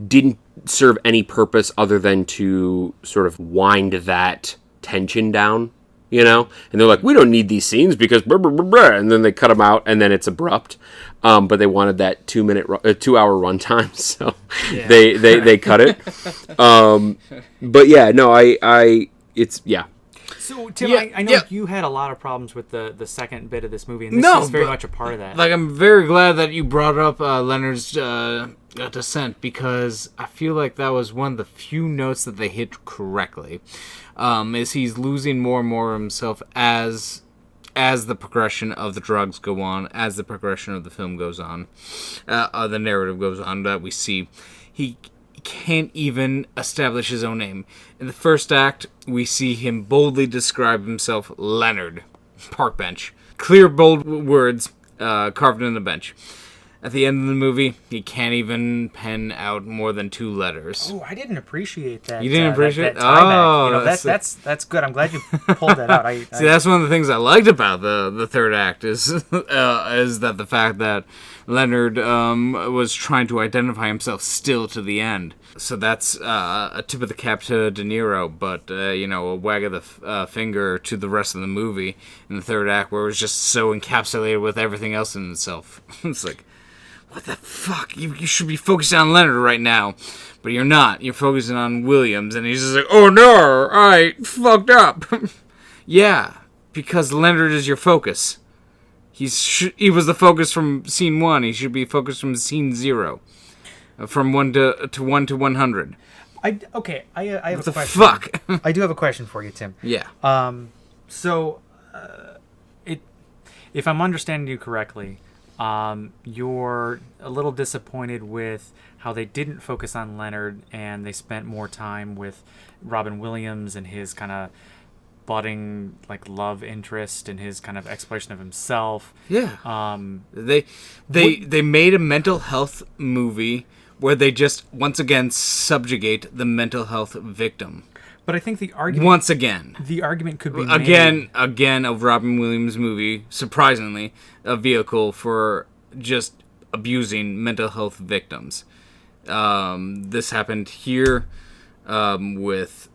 didn't serve any purpose other than to sort of wind that tension down, And they're like, we don't need these scenes because blah, blah, blah, blah. And then they cut them out, and then it's abrupt. But they wanted that 2 hour runtime, so they cut it. But yeah, no, it's. So Tim, I know you had a lot of problems with the second bit of this movie, and this is very much a part of that. Like, I'm very glad that you brought up Leonard's descent, because I feel like that was one of the few notes that they hit correctly. Is he's losing more and more of himself as the progression of the drugs go on, as the progression of the film goes on, the narrative goes on, that we see he can't even establish his own name. In the first act, we see him boldly describe himself, Leonard, park bench. Clear, bold words carved in the bench. At the end of the movie, he can't even pen out more than 2 letters. Oh, I didn't appreciate that. You didn't appreciate that tie-back. That's good. I'm glad you pulled that out. See, that's one of the things I liked about the third act is that the fact that Leonard was trying to identify himself still to the end. So that's a tip of the cap to DeNiro, but a wag of the finger to the rest of the movie in the third act, where it was just so encapsulated with everything else in itself. It's like, what the fuck? You should be focusing on Leonard right now. But you're not. You're focusing on Williams. And he's just like, oh no, I fucked up. Yeah, because Leonard is your focus. He was the focus from scene 1. He should be focused from scene 0. From 1 to 100. I have a question. What the fuck? I do have a question for you, Tim. Yeah. So, if I'm understanding you correctly, you're a little disappointed with how they didn't focus on Leonard and they spent more time with Robin Williams and his kind of budding like love interest and his kind of exploration of himself. Yeah. They made a mental health movie where they just once again subjugate the mental health victim. But I think the argument once again, the argument could be again a Robin Williams movie, surprisingly, a vehicle for just abusing mental health victims. This happened here with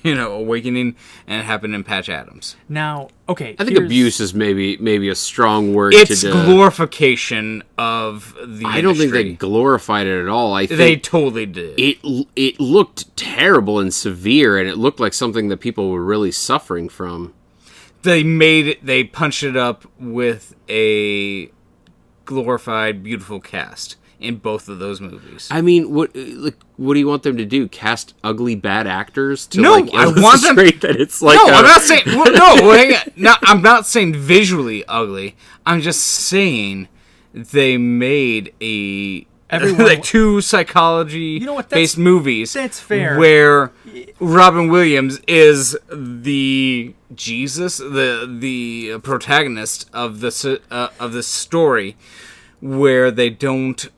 Awakening, and it happened in Patch Adams. Now, okay, I think abuse is maybe a strong word. It's glorification of the I don't think they glorified it at all. I think they totally did. It looked terrible and severe, and it looked like something that people were really suffering from. They punched it up with a glorified, beautiful cast in both of those movies. I mean, what do you want them to do? Cast ugly, bad actors to I want them that it's like. No, I'm not saying. Hang on. No, I'm not saying visually ugly. I'm just saying they made like 2 psychology-based movies. That's fair. Where Robin Williams is the Jesus, the protagonist of this story, where they don't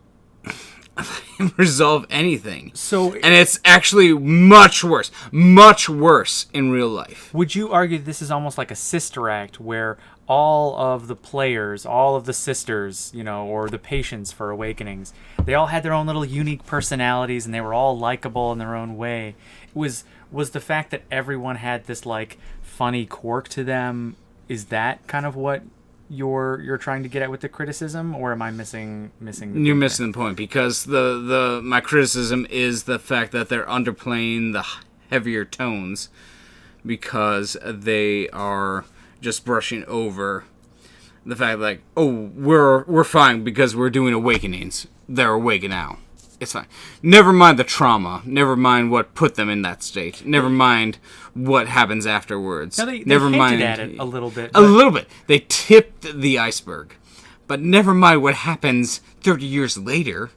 resolve anything. And it's actually much worse in real life. Would you argue this is almost like a sister act where all of the players, all of the sisters, or the patients for Awakenings, they all had their own little unique personalities, and they were all likable in their own way. Was the fact that everyone had this like funny quirk to them? Is that kind of what you're trying to get at with the criticism, or am I missing? You're missing the point, because my criticism is the fact that they're underplaying the heavier tones, because they are just brushing over the fact like, oh, we're fine because we're doing Awakenings. They're awake now. It's fine. Never mind the trauma. Never mind what put them in that state. Never mind what happens afterwards. No, they never hinted mind at it a little bit. A little bit. They tipped the iceberg. But never mind what happens 30 years later.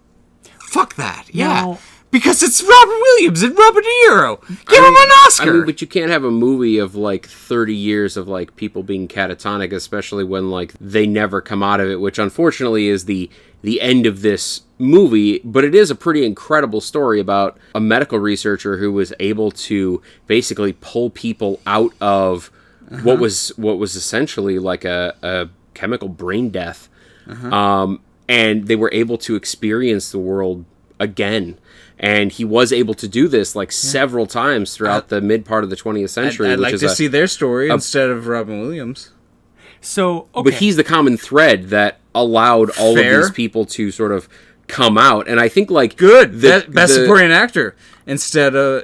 Fuck that. Yeah. No. Because it's Robin Williams and Robert De Niro. Give him an Oscar. I mean, but you can't have a movie of like 30 years of like people being catatonic, especially when like they never come out of it, which unfortunately is the end of this movie. But it is a pretty incredible story about a medical researcher who was able to basically pull people out of what was essentially like a chemical brain death, and they were able to experience the world again. And he was able to do this like several times throughout the mid part of the 20th century. I'd like to see their story instead of Robin Williams. So, okay. But he's the common thread that allowed all of these people to sort of come out. And I think like best supporting actor instead of.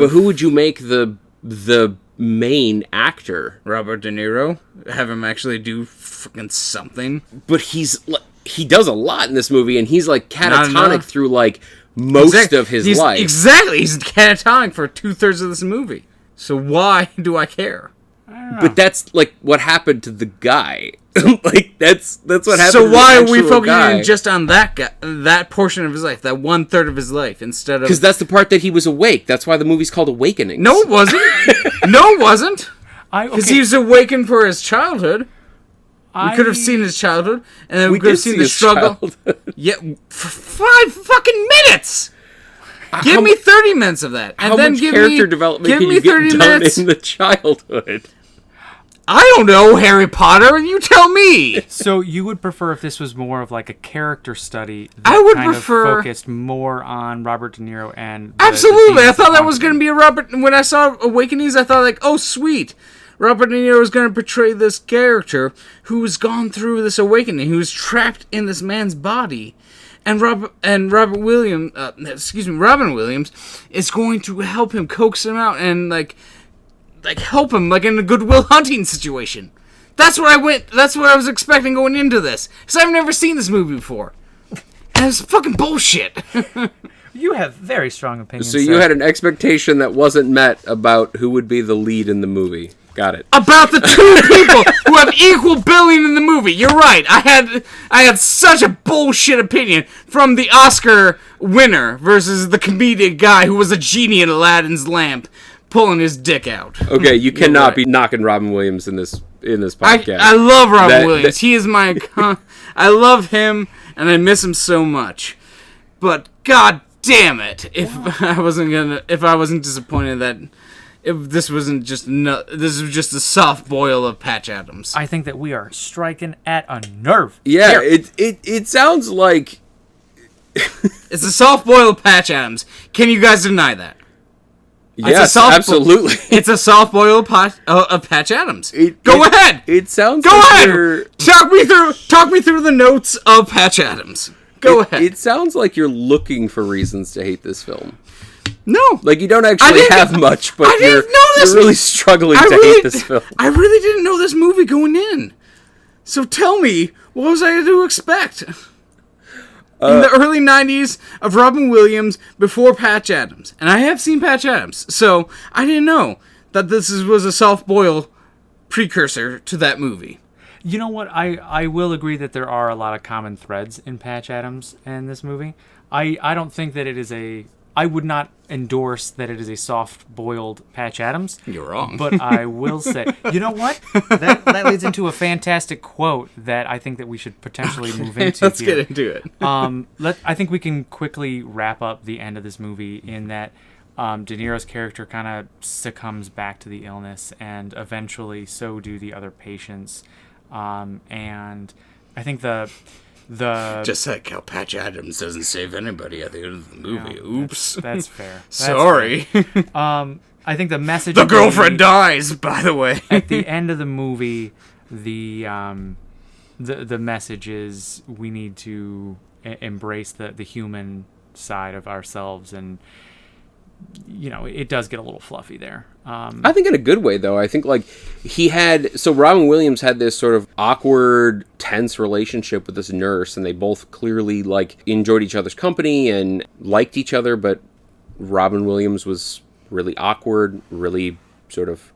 But who would you make the main actor? Robert De Niro. Have him actually do freaking something. But he does a lot in this movie, and he's like catatonic through like most of his life. Exactly, he's catatonic for 2/3 of this movie. So why do I care? I don't know. But that's like what happened to the guy. Like that's what happened. So to the why are we actual focusing guy. just on that guy, that portion of his life, that 1/3 of his life, instead of? Because that's the part that he was awake. That's why the movie's called Awakenings. No, it wasn't. No, it wasn't. Because Okay. he was awakened for his childhood. We could have seen his childhood, and then we could have seen the struggle. Yeah, for 5 fucking minutes. Give me 30 minutes of that, and How then much give character me development give can me you get 30 done minutes. in the childhood? I don't know, Harry Potter. You tell me. So you would prefer if this was more of like a character study that I would kind prefer- of focused more on Robert De Niro and the Absolutely, I demons thought that haunted was going to him. be a Robert. When I saw Awakenings, I thought like, oh sweet, Robert De Niro is going to portray this character who's gone through this awakening, who's trapped in this man's body, and Robin Williams is going to help him, coax him out, and like help him like in a Good Will Hunting situation. That's what I was expecting going into this, because I've never seen this movie before. And it's fucking bullshit. You have very strong opinions. So you had an expectation that wasn't met about who would be the lead in the movie. Got it. About the two people who have equal billing in the movie. You're right. I had such a bullshit opinion from the Oscar winner versus the comedic guy who was a genie in Aladdin's lamp pulling his dick out. Okay, you cannot right. be knocking Robin Williams in this podcast. I love Robin Williams. He is my I love him and I miss him so much. But god damn it, if I wasn't disappointed that if this wasn't just this was just a soft boil of Patch Adams. I think that we are striking at a nerve. Yeah, Here. it sounds like It's a soft boil of Patch Adams. Can you guys deny that? yes, absolutely. It's a soft boil of Patch Adams. Go ahead. It sounds Go like ahead. you're- Talk me through the notes of Patch Adams. Go ahead. It sounds like you're looking for reasons to hate this film. No. Like you don't actually have much, but you're really struggling to hate this film. I really didn't know this movie going in. So tell me, what was I to expect? In the early 90s of Robin Williams before Patch Adams. And I have seen Patch Adams, so I didn't know that this was a soft boil precursor to that movie. You know what? I will agree that there are a lot of common threads in Patch Adams and this movie. I don't think that it is I would not endorse that it is a soft-boiled Patch Adams. You're wrong. But I will say, you know what? That leads into a fantastic quote that I think that we should potentially move into Let's here. get into it. I think we can quickly wrap up the end of this movie in that De Niro's character kind of succumbs back to the illness, and eventually so do the other patients. And I think the Just like how Patch Adams doesn't save anybody at the end of the movie. Oops. That's fair. That's Sorry. fair. I think the message. The girlfriend dies, by the way. At the end of the movie, the message is we need to embrace the human side of ourselves, and it does get a little fluffy there. I think in a good way, though. I think Robin Williams had this sort of awkward, tense relationship with this nurse, and they both clearly enjoyed each other's company and liked each other, but Robin Williams was really awkward, really sort of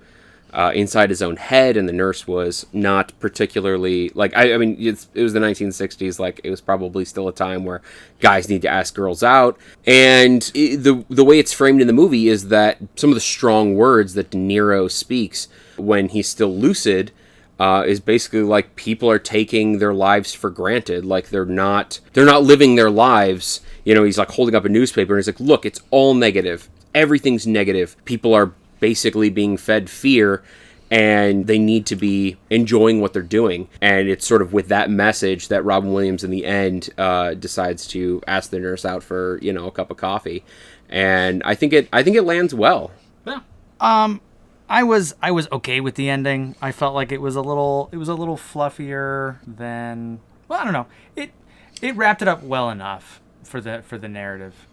inside his own head, and the nurse was not particularly it was the 1960s. It was probably still a time where guys need to ask girls out, and the way it's framed in the movie is that some of the strong words that De Niro speaks when he's still lucid is basically people are taking their lives for granted. They're not living their lives. He's holding up a newspaper and he's like, look, it's all negative. Everything's negative. People are basically being fed fear, and they need to be enjoying what they're doing. And it's sort of with that message that Robin Williams in the end decides to ask the nurse out for a cup of coffee, and I think it lands well. Yeah. I was okay with the ending. I felt like it was a little fluffier than, well, I don't know. It wrapped it up well enough for the narrative,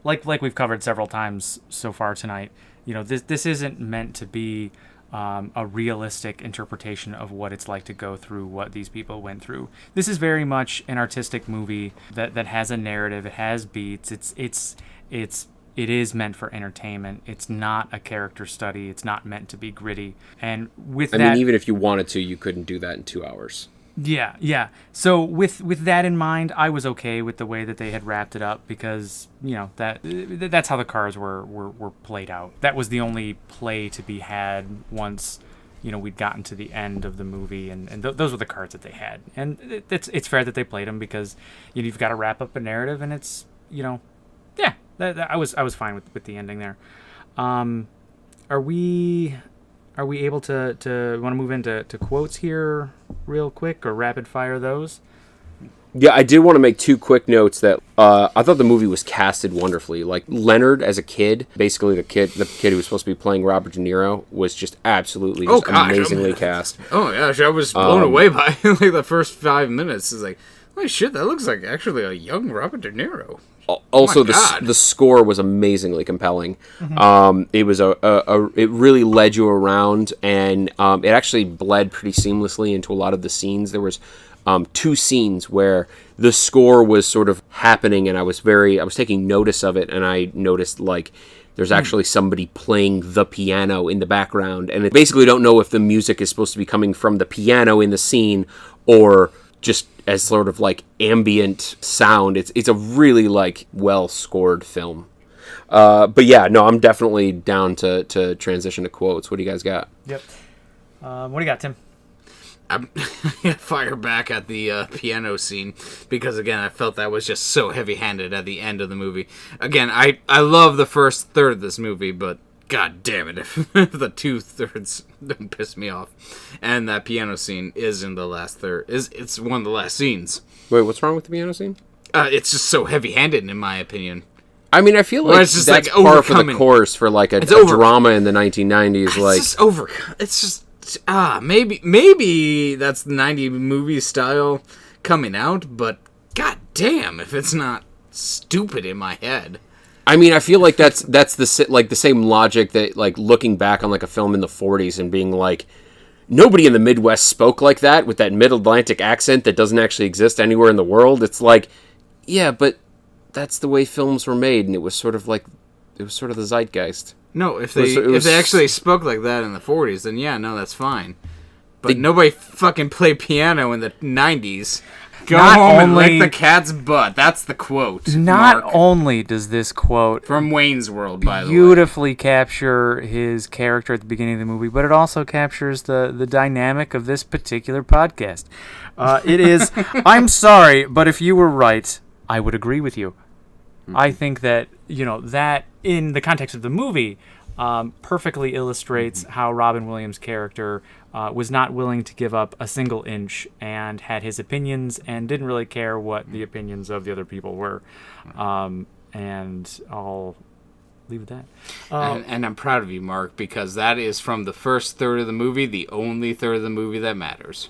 Like we've covered several times so far tonight, this isn't meant to be a realistic interpretation of what it's like to go through what these people went through. This is very much an artistic movie that has a narrative. It has beats. It is meant for entertainment. It's not a character study. It's not meant to be gritty. And I mean, even if you wanted to, you couldn't do that in 2 hours. Yeah. So with that in mind, I was okay with the way that they had wrapped it up, because that's how the cards were played out. That was the only play to be had once we'd gotten to the end of the movie, and those were the cards that they had. And it's fair that they played them, because you've got to wrap up a narrative, and it's I was fine with the ending there. Are we able to want to move into quotes here real quick, or rapid fire those? Yeah, I did want to make 2 quick notes that I thought the movie was casted wonderfully. Leonard as a kid, basically the kid who was supposed to be playing Robert De Niro, was just absolutely amazingly cast. Oh gosh, I was blown away by the first 5 minutes. It's like, holy shit, that looks like actually a young Robert De Niro. Also, the score was amazingly compelling. Mm-hmm. It was it really led you around, and it actually bled pretty seamlessly into a lot of the scenes. There was 2 scenes where the score was sort of happening, and I was taking notice of it, and I noticed there's actually somebody playing the piano in the background, and I basically don't know if the music is supposed to be coming from the piano in the scene or just as sort of ambient sound. It's a really well scored film. But yeah, no, I'm definitely down to transition to quotes. What do you guys got? Yep. What do you got, Tim? I'm gonna fire back at the piano scene, because again, I felt that was just so heavy-handed at the end of the movie. Again, I love the first third of this movie, but god damn it, if the 2/3 don't piss me off. And that piano scene is in the last third. It's one of the last scenes. Wait, what's wrong with the piano scene? It's just so heavy-handed, in my opinion. I mean, I feel like it's just that's par for the course for a drama in the 1990s. It's just maybe that's the 90 movie style coming out, but god damn if it's not stupid in my head. I mean, I feel like that's the same logic that looking back on a film in the 40s and being nobody in the Midwest spoke like that with that mid-Atlantic accent that doesn't actually exist anywhere in the world. It's yeah, but that's the way films were made, and it was sort of the zeitgeist. No, if they actually spoke like that in the 40s, then yeah, no, that's fine. But nobody fucking played piano in the 90s. Go home and lick the cat's butt. That's the quote. Not only does this quote from Wayne's World, by the way, beautifully capture his character at the beginning of the movie, but it also captures the dynamic of this particular podcast. It is, I'm sorry, but if you were right, I would agree with you. I think that, that in the context of the movie perfectly illustrates how Robin Williams' character was not willing to give up a single inch and had his opinions and didn't really care what the opinions of the other people were. And I'll leave it at that. And I'm proud of you, Mark, because that is from the first third of the movie, the only third of the movie that matters.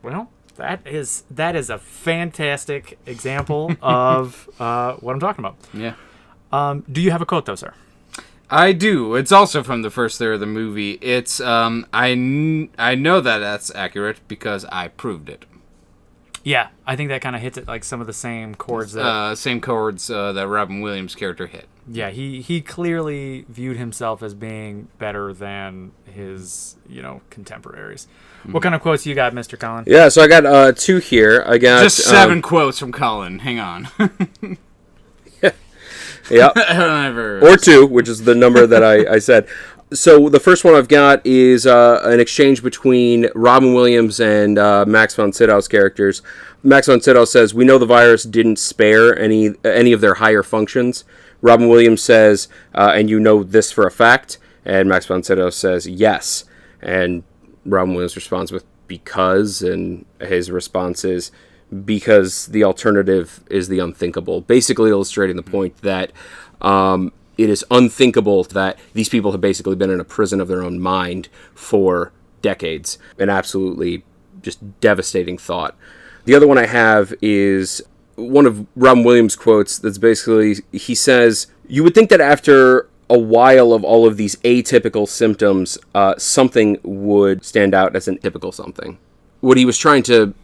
Well, that is a fantastic example of what I'm talking about. Yeah. Do you have a quote, though, sir? I do. It's also from the first third of the movie. It's I know that that's accurate because I proved it. Yeah, I think that kind of hits it like some of the same chords that that Robin Williams' character hit. Yeah, he clearly viewed himself as being better than his, contemporaries. Mm-hmm. What kind of quotes you got, Mr. Colin? Yeah, so I got 2 here. I got just 7 quotes from Colin. Hang on. Yeah. Or 2, which is the number that I said. So the first one I've got is an exchange between Robin Williams and Max von Sydow's characters. Max von Sydow says, "We know the virus didn't spare any of their higher functions." Robin Williams says, "And you know this for a fact?" And Max von Sydow says, "Yes." And Robin Williams responds with, "Because," and his response is, "Because the alternative is the unthinkable," basically illustrating the point that it is unthinkable that these people have basically been in a prison of their own mind for decades. An absolutely just devastating thought. The other one I have is one of Robin Williams' quotes that's basically, he says, "You would think that after a while of all of these atypical symptoms, something would stand out as an typical something." What he was trying to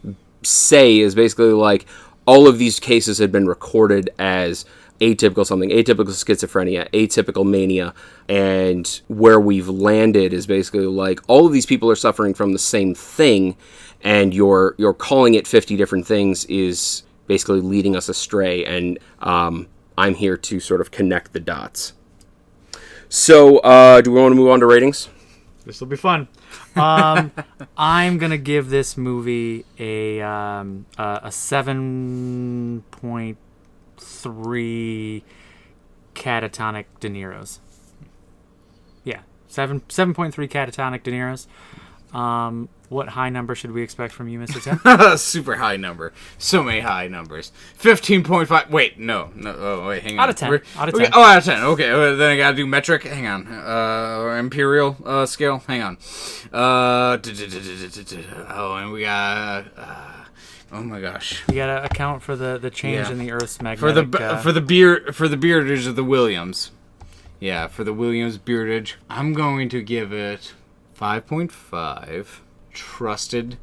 say is basically like all of these cases had been recorded as atypical something, atypical schizophrenia, atypical mania, and where we've landed is basically like all of these people are suffering from the same thing, and you're calling it 50 different things is basically leading us astray, and I'm here to sort of connect the dots. So, do we want to move on to ratings? This will be fun. I'm gonna give this movie a 7.3 catatonic DeNiros. Yeah, 7.3 catatonic DeNiros. What high number should we expect from you, Mr. Tim? Super high number. So many high numbers. 15.5. Wait, no. Oh, wait, hang on. Out of 10. Out of 10. Okay. Oh, out of 10. Okay, then I gotta do metric. Hang on. Or imperial scale. Hang on. Oh, and we got. Oh my gosh. You gotta account for the change in the Earth's magnetic. For the beardage of the Williams. Yeah, for the Williams beardage, I'm going to give it 5.5 trusted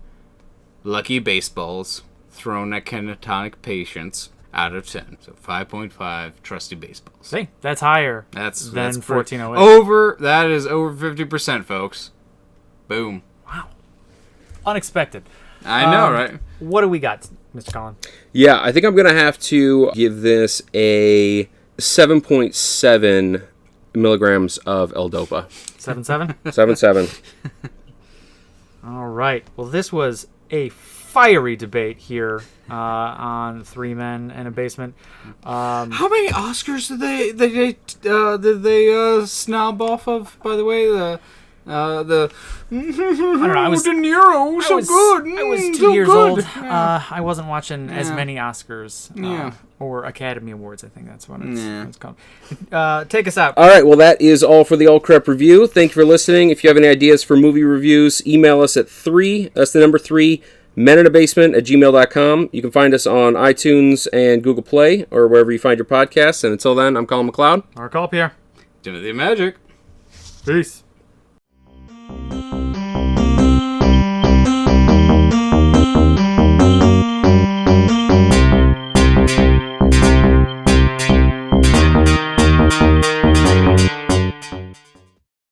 lucky baseballs thrown at catatonic patients out of 10. So 5.5 trusty baseballs. See, that's higher than 1408. That is over 50%, folks. Boom. Wow. Unexpected. I know, right? What do we got, Mr. Collin? Yeah, I think I'm going to have to give this a 7.7 milligrams of L-Dopa. 7.7? 7.7. All right. Well, this was a fiery debate here on Three Men and a Basement. How many Oscars did they snob off of? By the way, I don't know. DeNiro, so good. I was 2 so years good. old. Yeah. I wasn't watching as many Oscars. Yeah. Or Academy Awards, I think that's what it's called. Take us out. All right, well, that is all for the All Crep Review. Thank you for listening. If you have any ideas for movie reviews, email us at 3, that's the number 3, meninabasement@gmail.com. You can find us on iTunes and Google Play, or wherever you find your podcasts. And until then, I'm Colin McLeod. Our call, Pierre. Timothy Magic. Peace.